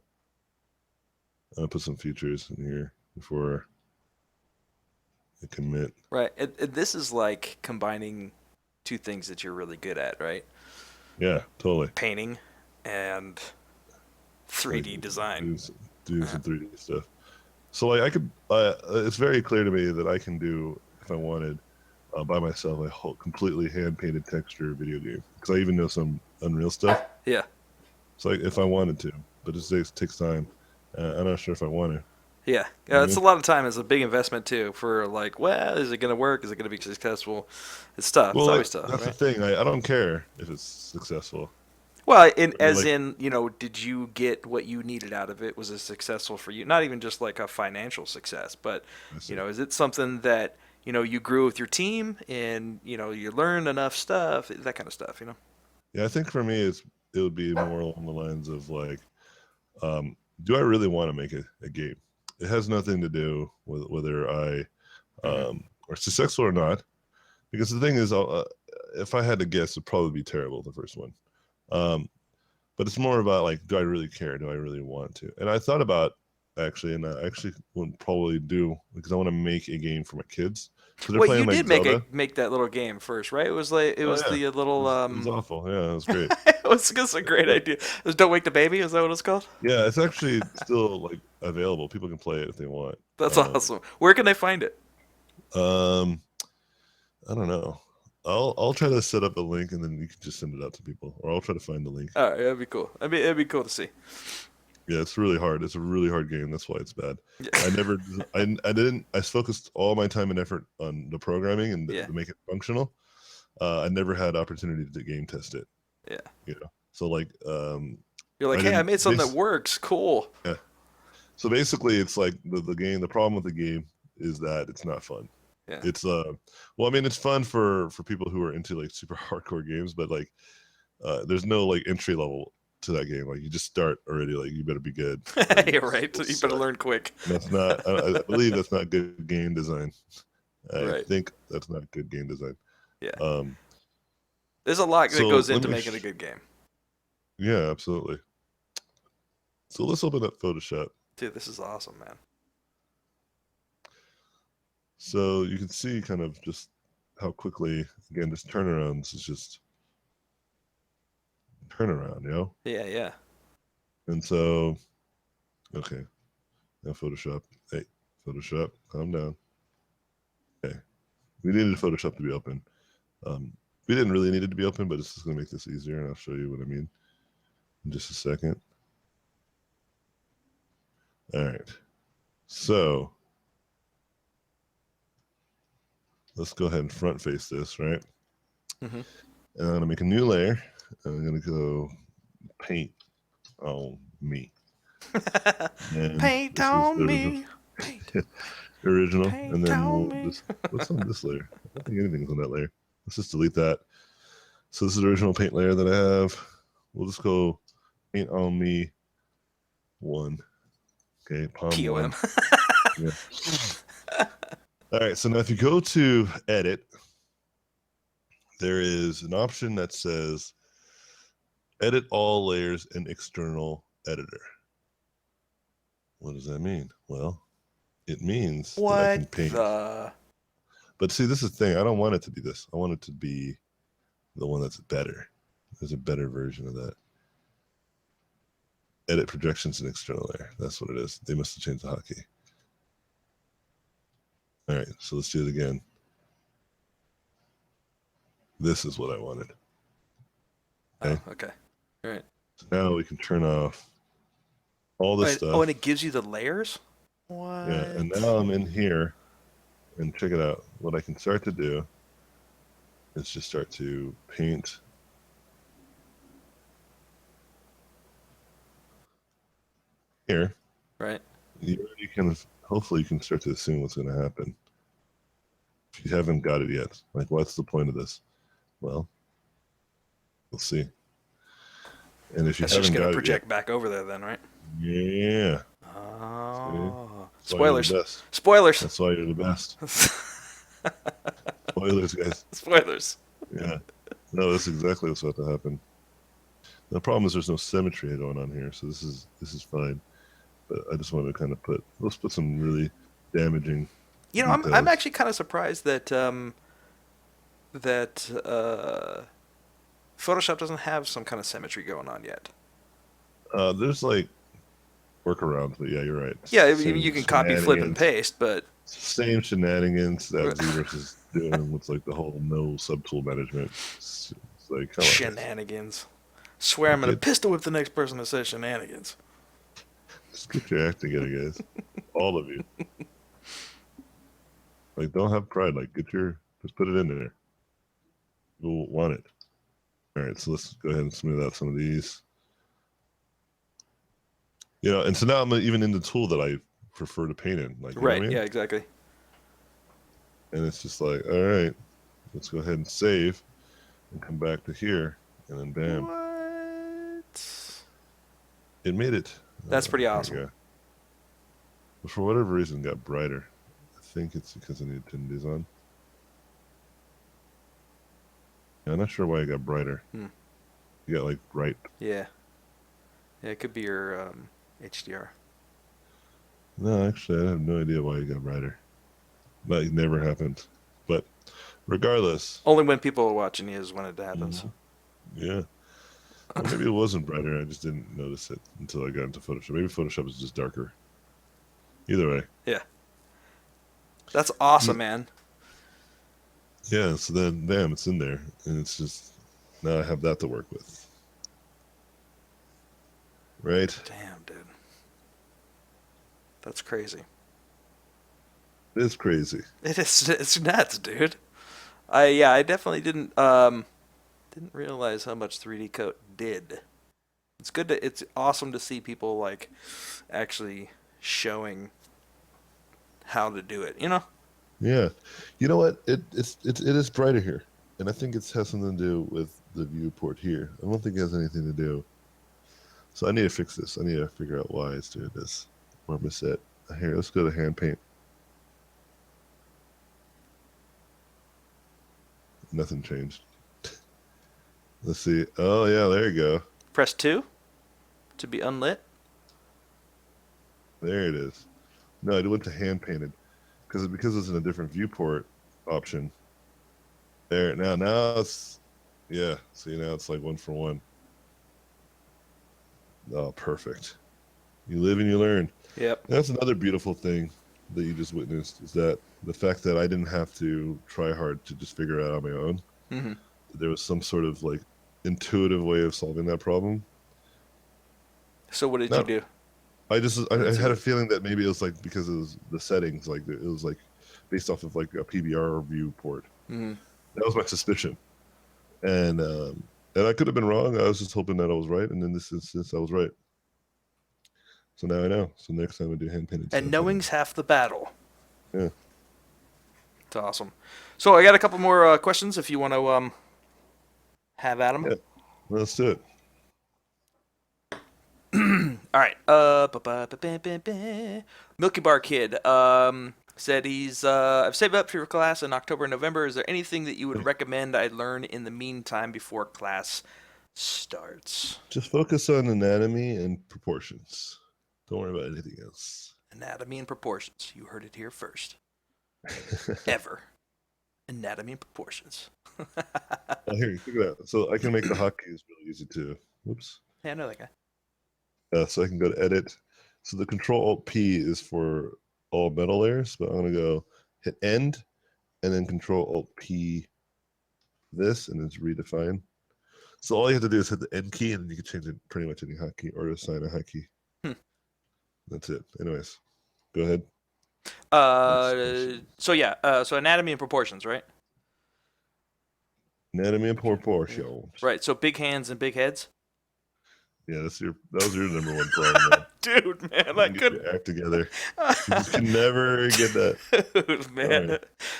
I'll put some features in here before I commit. Right. This is like combining two things that you're really good at, right? Yeah, totally. Painting and Like 3D design. do some, do some 3D stuff. So like I could, it's very clear to me that I can do if I wanted by myself a whole completely hand painted texture video game because I even know some Unreal stuff. Yeah. So like if I wanted to, but takes time. I'm not sure if I want to. Yeah. You know what I It's a mean? lot of time. It's a big investment too for like, well, is it going to work? Is it going to be successful? It's tough. It's Well, like always tough, that's the right? thing. I don't care if it's successful. Well, I mean, as like in, did you get what you needed out of it? Was it successful for you? Not even just like a financial success, but, I see. is it something that, you grew with your team and, you learned enough stuff, that kind of stuff? Yeah, I think for me, it would be more along the lines of like, um, do I really want to make a game? It has nothing to do with whether I Hmm. are successful or not. Because the thing is, if I had to guess, it'd probably be terrible, the first one. Um, but it's more about like, do I really care? Do I really want to? And I thought about actually, and I actually would probably do because I want to make a game for my kids because they're Well, you playing like did make Zelda. that little game first, right? It was like it Oh was yeah, the little it was awful. Yeah, it was great. it was just a great idea. It was Don't Wake the Baby. Is that what it's called? Yeah, it's actually still like available. People can play it if they want. That's awesome. Where can they find it? Um, I don't know. I'll try to set up a link and then you can just send it out to people, or I'll try to find the link. All right, that'd be cool. It'd be cool to see. Yeah, it's really hard. It's a really hard game. That's why it's bad. I Yeah. never, I didn't. I focused all my time and effort on the programming and Yeah. to make it functional. I never had opportunity to game test it. Yeah. So like, You're like, I hey, I didn't. made something that works. Cool. Yeah. So basically, it's like the game. The problem with the game is that it's not fun. Yeah. It's well, I mean, it's fun for people who are into like super hardcore games, but like, there's no like entry level to that game. Like, you just start already. Like, you better be good, or You're right. you'll You better suck. learn quick. And that's not. I believe that's not good game design. I Right. think that's not good game design. Yeah. Um. There's a lot that So goes let into me. making a good game. Yeah, absolutely. So let's open up Photoshop. Dude, this is awesome, man. So you can see kind of just how quickly, again, this turnaround. This is just turnaround, Yeah, yeah. And so, okay, now Photoshop. Hey, Photoshop, calm down. Okay, we needed Photoshop to be open. Um, we didn't really need it to be open, but it's just gonna make this easier, and I'll show you what I mean in just a second. All right. So let's go ahead and front face this, right? Mm-hmm. And I'm gonna make a new layer. I'm gonna go paint on me. And Paint this is on the original, me. Paint. original. And Paint then on we'll me. just, what's on this layer? I don't think anything's on that layer. Let's just delete that. So this is the original paint layer that I have. We'll just go paint on me one. Okay, palm POM. one. Yeah. All right. So now if you go to edit, there is an option that says edit all layers in external editor. What does that mean? Well, it means that I What can paint. the? But see, this is the thing. I don't want it to be this. I want it to be the one that's better. There's a better version of that. Edit projections in external layer. That's what it is. They must have changed the hotkey. All right, so let's do it again. This is what I wanted. Okay. Oh, okay. All right. So now we can turn off all this Oh, and stuff. it gives you the layers? Yeah, and What? now I'm in here, and check it out. What I can start to do is just start to paint. Here, Right. you can hopefully you can start to assume what's going to happen. If you haven't got it yet, like what's the point of this? Well, we'll see. And if you That's just haven't going to got it yet, project back over there then, right? yeah, see, Oh. that's why you're the Spoilers. best. Spoilers. That's why you're the best. Spoilers, guys. Spoilers. Yeah, no, that's exactly what's about to happen. The problem is there's no symmetry going on here, so this is fine. But I just wanted to kind of let's put some really damaging You know, I'm details. actually kind of surprised that that Photoshop doesn't have some kind of symmetry going on yet. There's like workarounds, but yeah, you're right. Yeah, I mean, Same you can copy, flip, and shenanigans. paste, but Same shenanigans that ZBrush is doing with like the whole no subtool management. It's like, come on, guys. shenanigans. Swear I'm Like, gonna pistol whip the next person that says shenanigans. just get your act together, guys. All of you. Like, don't have pride. Like, just put it in there. You'll want it. All right, so let's go ahead and smooth out some of these. And so now I'm even in the tool that I prefer to paint in. Like, you know what I Right. mean? Yeah. Exactly. And it's just like, all right, let's go ahead and save and come back to here. And then bam, What? it made it. That's pretty There you awesome. go. But for whatever reason, it got brighter. I think it's because I need to turn these on. Yeah, I'm not sure why it got brighter. Hmm. You got like bright. Yeah. Yeah. It could be your HDR. No, actually, I have no idea why it got brighter. That never happened. But regardless, Only when people are watching you is when it happens. mhm, yeah. Or maybe it wasn't brighter. I just didn't notice it until I got into Photoshop. Maybe Photoshop is just darker. Either way. Yeah. That's awesome, Mm, man. yeah, so then, bam, it's in there. And it's just, now I have that to work with. Right? Damn, dude. That's crazy. It's crazy. It is. It's nuts, dude. I definitely didn't realize how much 3D Coat did. It's awesome to see people like actually showing how to do it. You know? Yeah. You know what? It is brighter here. And I think it has something to do with the viewport here. I don't think it has anything to do. So I need to fix this. I need to figure out why it's doing this. Where am I set? Here, let's go to hand paint. Nothing changed. Let's see. Oh yeah, there you go. Press 2 to be unlit. There it is. No, I went to hand painted because it's in a different viewport option. There now it's yeah. See now it's like 1 for 1. Oh, perfect. You live and you learn. Yep. And that's another beautiful thing that you just witnessed is that the fact that I didn't have to try hard to just figure it out on my own. Hmm. There was some sort of like intuitive way of solving that problem. So what did you Not do? I into had a it. feeling that maybe it was like because it was the settings, like it was like based off of like a PBR viewport. Mhm. That was my suspicion, and I could have been wrong. I was just hoping that I was right, and in this instance, I was right. So now I know. So next time I do hand painted And stuff, I don't. knowing's half the battle. Yeah, It's awesome. So I got a couple more questions if you want to have at 'em. yeah. Let's do it. All right. Milky Bar Kid said he's I've saved up for your class in October and November. Is there anything that you would recommend I learn in the meantime before class starts? Just focus on anatomy and proportions. Don't worry about anything else. Anatomy and proportions. You heard it here first. Ever. Anatomy and proportions. Oh, here, look at that. So I can make the hotkeys really easy too. Whoops. Yeah, I know that guy. So I can go to edit. So the Control Alt P is for all metal layers, but I'm gonna go hit end and then Control Alt P this, and it's redefine. So all you have to do is hit the end key, and then you can change it pretty much any hotkey or assign a hotkey. Hmm. That's it. Anyways, go ahead. So yeah, so anatomy and proportions, right? Anatomy and Yeah. proportions. Right. So big hands and big heads. Yeah, that was your number one problem, man. Dude, man, You I can get couldn't. your act together. You just can never get that. Dude, Sorry. man, Oh,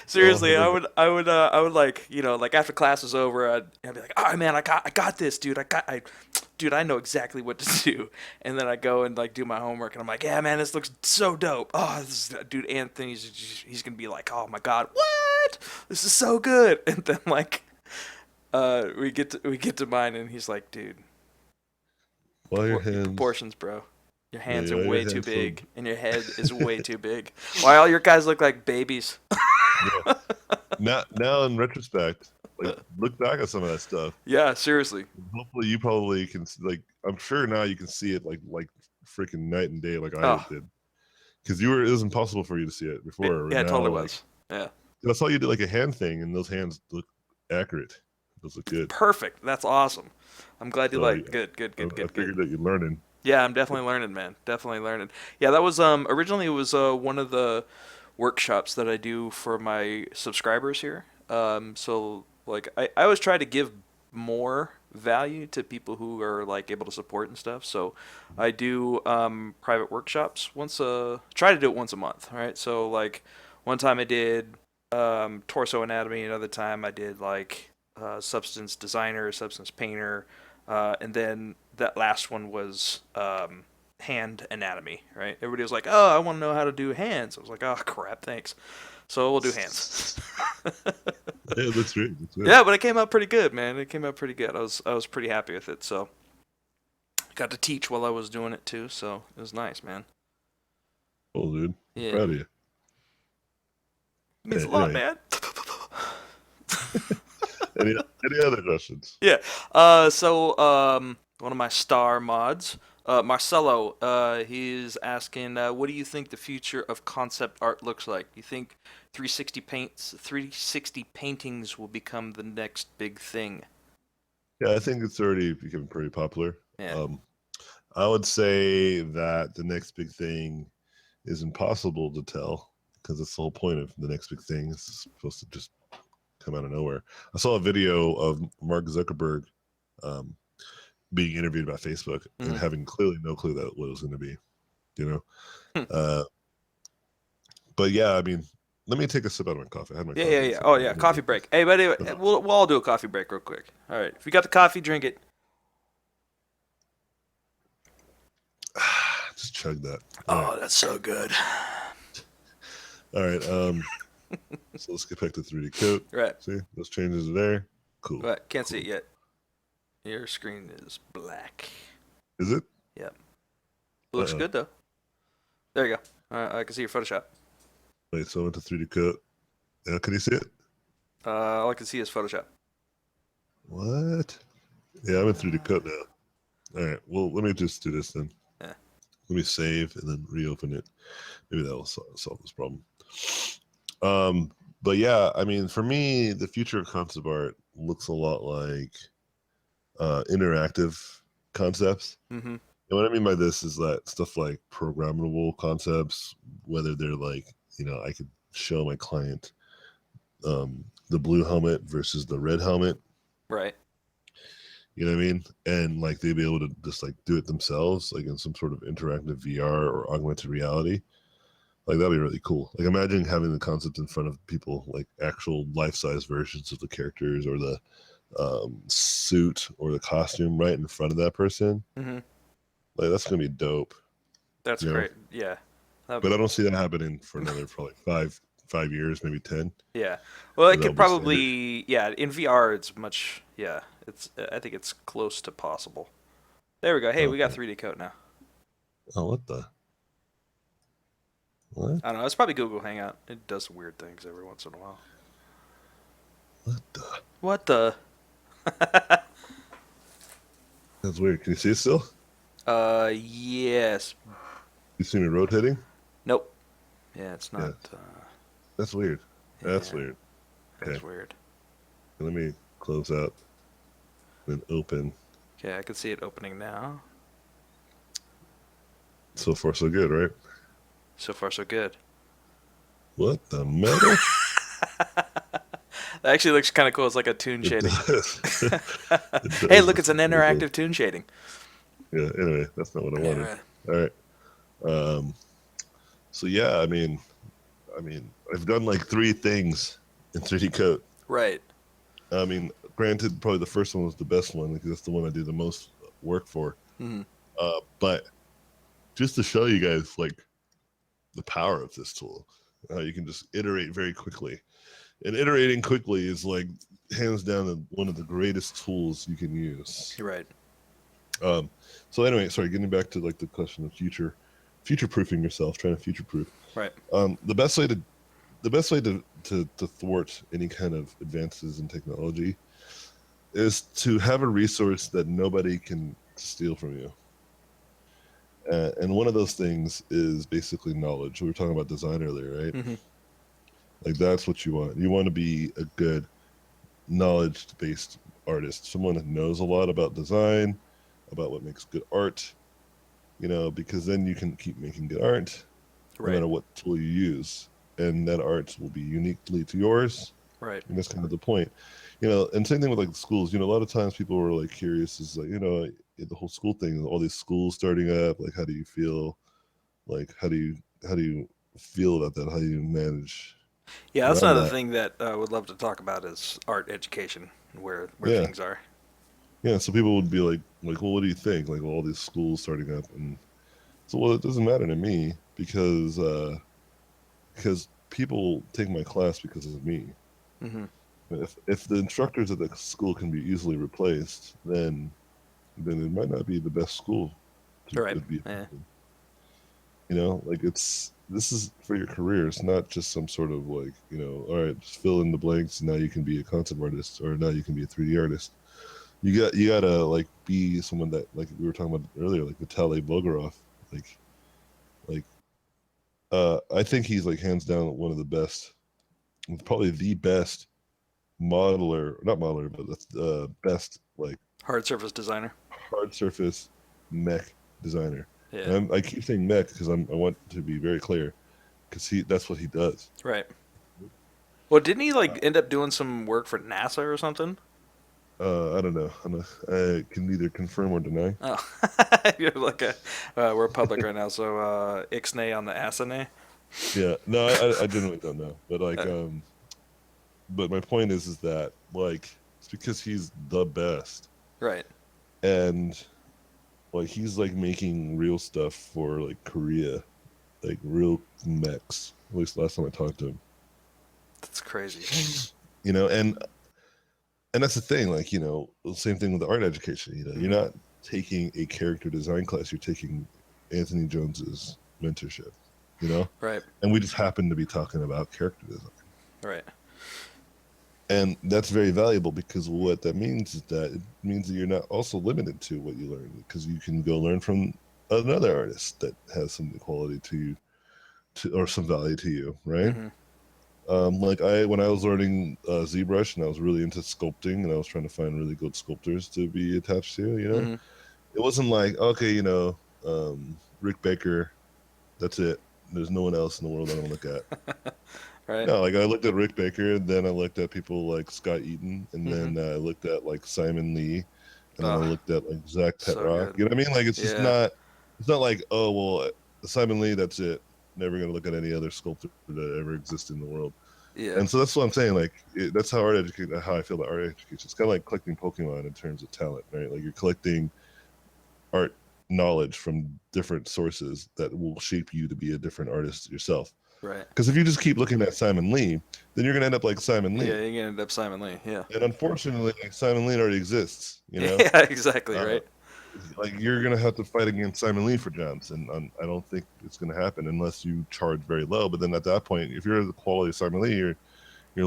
seriously, I would like, like after class was over, I'd be like, all right, man, I got this, dude, dude, I know exactly what to do, and then I go and like do my homework, and I'm like, yeah, man, this looks so dope. Oh, dude, he's gonna be like, oh my god, what? This is so good, and then like, we get to mine, and he's like, dude, While your your hands, proportions, bro. Your yeah, hands are while your way too hands so big, and your head is way too big. Why all your guys look like babies? yeah. Now in retrospect, like look back at some of that stuff. Yeah, seriously. Hopefully, you probably can like. I'm sure now you can see it like freaking night and day, like I Oh, did. Because it was impossible for you to see it before. But yeah, it now, totally like was. Yeah, I saw you did like a hand thing, and those hands look accurate. Those look good. perfect. That's awesome. I'm glad you So like. Good, good, good, I good, good. figured that you're learning. Yeah, I'm definitely learning, man. Definitely learning. Yeah, that was originally it was one of the workshops that I do for my subscribers here. So like I always try to give more value to people who are like able to support and stuff. So I do private workshops try to do it once a month, right? So like one time I did torso anatomy, another time I did like substance designer, substance painter, and then that last one was hand anatomy, right? Everybody was like, "Oh, I want to know how to do hands." I was like, "Oh, crap, thanks." So we'll do hands. Yeah, that's great. That's good. Yeah, but it came out pretty good, man. It came out pretty good. I was pretty happy with it. So got to teach while I was doing it too. So it was nice, man. Cool, dude. I'm Yeah, proud of you. it means a lot, Anyway, man. any other questions? Yeah. One of my star mods, Marcelo, he's asking, what do you think the future of concept art looks like? You think 360 paintings will become the next big thing? Yeah, I think it's already becoming pretty popular. Yeah. Um, I would say that the next big thing is impossible to tell because it's the whole point of the next big thing. It's supposed to just come out of nowhere. I saw a video of Mark Zuckerberg um, being interviewed by Facebook and Hmm. having clearly no clue that what it was going to be, you know. Hmm. Uh, but yeah, I mean, let me take a sip out of my coffee. I had my Yeah, yeah, coffee. yeah. So Oh, let yeah. me Coffee drink this. break. Hey, buddy, we'll all do a coffee break real quick. All right. If you got the coffee, drink it. Just chug that. All right. Oh, that's so good. All right. So let's get back to 3D coat. Right. See, those changes are there. Cool. But can't see Cool. it yet. Your screen is black. Is it? Yep. Looks Uh-oh. good though. There you go. I can see your Photoshop. Wait, so I went to 3D coat. Can you see it? All I can see is Photoshop. What? Yeah, I'm in 3D coat now. All right. Well, let me just do this then. Yeah. Let me save and then reopen it. Maybe that will solve this problem. But yeah, I mean, for me, the future of concept art looks a lot like interactive concepts. Mm-hmm. And what I mean by this is that stuff like programmable concepts, whether they're like, I could show my client the blue helmet versus the red helmet. Right. You know what I mean? And like they'd be able to just like do it themselves, like in some sort of interactive VR or augmented reality. Like that'd be really cool. Like imagine having the concept in front of people, like actual life-size versions of the characters or the suit or the costume right in front of that person. Hmm. Like that's gonna be dope, That's you know. great. Yeah. But I Um, don't see that happening for another probably five years, maybe 10. yeah. Well, it That'll could be standard. probably, yeah, in VR it's much, yeah, I think it's close to possible. There we go. Hey, we got Okay. 3D code now. Oh, what the what? I don't know. It's probably Google Hangout. It does weird things every once in a while. What the? What the? That's weird. Can you see it still? Yes. You see me rotating? Nope. Yeah, it's Yeah, not. that's weird. That's Yeah, weird. that is Okay, weird. let me close out and open. Okay, I can see it opening now. So far, so good, right? So far, so good. What the metal? That actually looks kind of cool. It's like a toon It shading. does. It Hey, does. look, This it's an is pretty cool. interactive toon shading. Yeah. Anyway, that's not what I wanted. Yeah. All right. Um. So yeah, I've done like three things in 3D Code. Right. I mean, granted, probably the first one was the best one because that's the one I do the most work for. Hmm. But just to show you guys like the power of this tool, you can just iterate very quickly. And iterating quickly is like hands down one of the greatest tools you can use. You're right. Um, so anyway, sorry, getting back to like the question of future proofing yourself, trying to future proof. Right. The best way to thwart any kind of advances in technology is to have a resource that nobody can steal from you. And one of those things is basically knowledge. We were talking about design earlier, right? Hmm. Like that's what you want. You want to be a good knowledge-based artist, someone that knows a lot about design, about what makes good art, because then you can keep making good art no Right. matter what tool you use. And that art will be uniquely to yours. Right. And that's kind of the point. And same thing with like schools. A lot of times people were like curious is like, the whole school thing, all these schools starting up, like how do you feel? Like how do you feel about that? How do you manage Yeah, that's around another that? thing that I would love to talk about is art education, where Yeah. things are. Yeah. So people would be like, well, what do you think? Like all these schools starting up and so well, it doesn't matter to me because people take my class because of me. Hmm. If the instructors at the school can be easily replaced, then it might not be the best school Right. to be Yeah. effective. Like this is for your career. It's not just some sort of like, all right, just fill in the blanks. Now you can be a concept artist, or now you can be a 3D artist. You gotta like be someone that like we were talking about earlier, like Vitaly Bulgarov. Like like I think he's like hands down one of the best, probably the best modeler, not modeler, but the best like Hard surface designer. hard surface mech designer. And Yeah. I keep saying mech because I want to be very clear because that's what he does. Right. Well, didn't he like end up doing some work for NASA or something? I don't know. I can neither confirm or deny. Oh, you're like a we're public right now, so ixnay on the asinay. Yeah, no, I genuinely don't know. But Uh, but my point is that like it's because he's the best, right. and like he's like making real stuff for like Korea, like real mechs. At least last time I talked to him, That's crazy. you know, and and that's the thing. Like the same thing with the art education. You're Hmm. not taking a character design class. You're taking Anthony Jones's mentorship. You know, Right. and we just happen to be talking about character design. Right. And that's very valuable because what that means is that it means that you're not also limited to what you learn because you can go learn from another artist that has some quality to you or some value to you, right? Hmm. Like when I was learning ZBrush and I was really into sculpting and I was trying to find really good sculptors to be attached to, Hmm. it wasn't like, okay, Rick Baker, that's it. There's no one else in the world I want to look at. Right. No, like I looked at Rick Baker, and then I looked at people like Scott Eaton, and Mm-hmm. then I looked at like Simon Lee, and then I Ah, looked at like Zach so Petrock. good. You know what I mean? Like Yeah. it's not like, oh well, Simon Lee, that's it. Never gonna look at any other sculptor that ever existed in the world. Yeah. And so that's what I'm saying. Like that's how I feel about art education. It's kind of like collecting Pokemon in terms of talent, right? Like you're collecting art knowledge from different sources that will shape you to be a different artist yourself. Right. Because if you just keep looking at Simon Lee, then you're gonna end up like Simon Yeah, Lee. you're gonna end up Simon Lee. Yeah. And unfortunately, like Simon Lee already exists. Yeah, exactly. Uh, Right. like you're gonna have to fight against Simon Lee for jobs, and I don't think it's gonna happen unless you charge very low. But then at that point, if you're the quality of Simon Lee, you're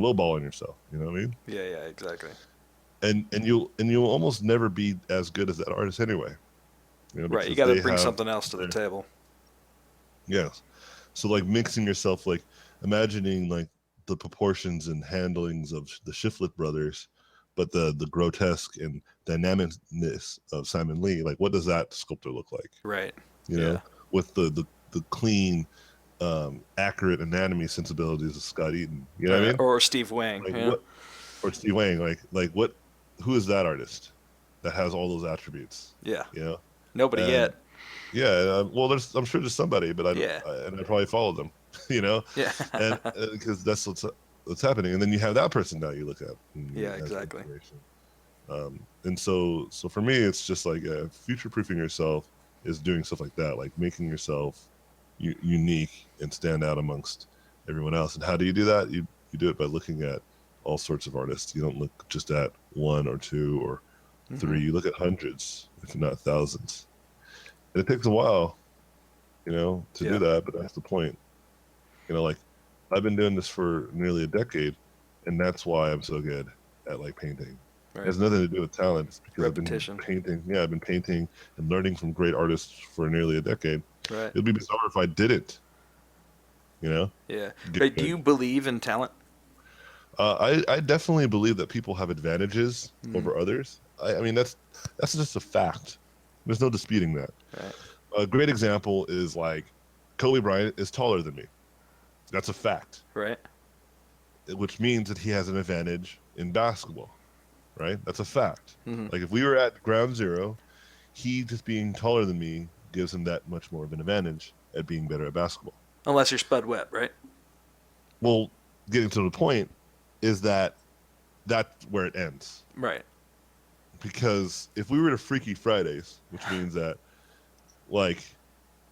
lowballing yourself. You know what I mean? Yeah. Yeah. Exactly. And you'll almost never be as good as that artist anyway. Right. You Because got to they bring have something else to the their table. yes. So like mixing yourself, like imagining like the proportions and handlings of the Shiflett brothers, but the grotesque and dynamicness of Simon Lee. Like, what does that sculptor look like? Right. You Yeah. know, with the clean, accurate anatomy sensibilities of Scott Eaton. You know what I mean? Or Steve Wang. Like Yeah. what, or Steve Wang. Like what? Who is that artist that has all those attributes? Yeah. You know, Nobody and yet. yeah, well, I'm sure there's somebody, but Yeah. and I probably followed them, you know, Yeah. and because that's what's happening, and then you have that person now you look at Yeah. as Exactly. inspiration, and so for me, it's just like future proofing yourself is doing stuff like that, like making yourself unique and stand out amongst everyone else. And how do you do that? You do it by looking at all sorts of artists. You don't look just at one or two or Mm-hmm. three. You look at hundreds, if not thousands. And it takes a while, to do Yeah. that, but that's the point. Like I've been doing this for nearly a decade, and that's why I'm so good at like painting. It Right. has nothing to do with talent. It's because I've been Repetition. painting. Yeah, I've been painting and learning from great artists for nearly a decade. Right. It'd be bizarre if I didn't, you know, Yeah. get Right. Do good. you believe in talent? I definitely believe that people have advantages Mm-hmm. over others. I mean, that's just a fact. There's no disputing that. Right. A great example is like Kobe Bryant is taller than me. That's a fact, Right. which means that he has an advantage in basketball, right? That's a fact. Mm-hmm. Like if we were at ground zero, he just being taller than me gives him that much more of an advantage at being better at basketball. Unless you're Spud Webb, right? Well, getting to the point is that that's where it ends. Right. Because if we were to Freaky Fridays, which means that like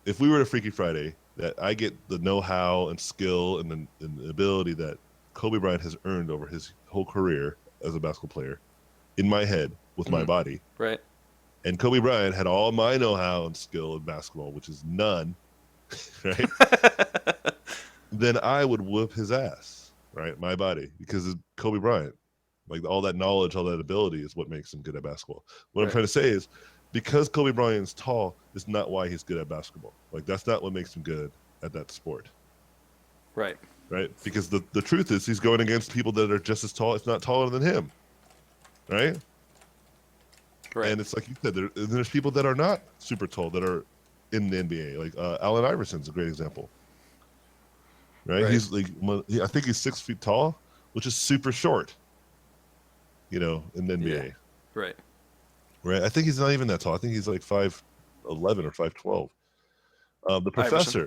if we were to Freaky Friday, that I get the know-how and skill and the ability that Kobe Bryant has earned over his whole career as a basketball player in my head with my Mm-hmm. body. Right. And Kobe Bryant had all my know-how and skill in basketball, which is none, right? Then I would whoop his ass, right? My body, because it's Kobe Bryant. Like all that knowledge, all that ability is what makes him good at basketball. What I'm Right. trying to say is because Kobe Bryant is tall is not why he's good at basketball. Like that's not what makes him good at that sport. Right. Right? Because the truth is he's going against people that are just as tall, if not taller than him. Right? Right. And it's like you said, there's people that are not super tall that are in the NBA. Like Allen Iverson's a great example. Right? Right. He's like, I think he's 6 feet tall, which is super short. In the Yeah. NBA. Right. Right? I think he's not even that tall. I think he's like 5'11" or 5'12". The Iverson. professor,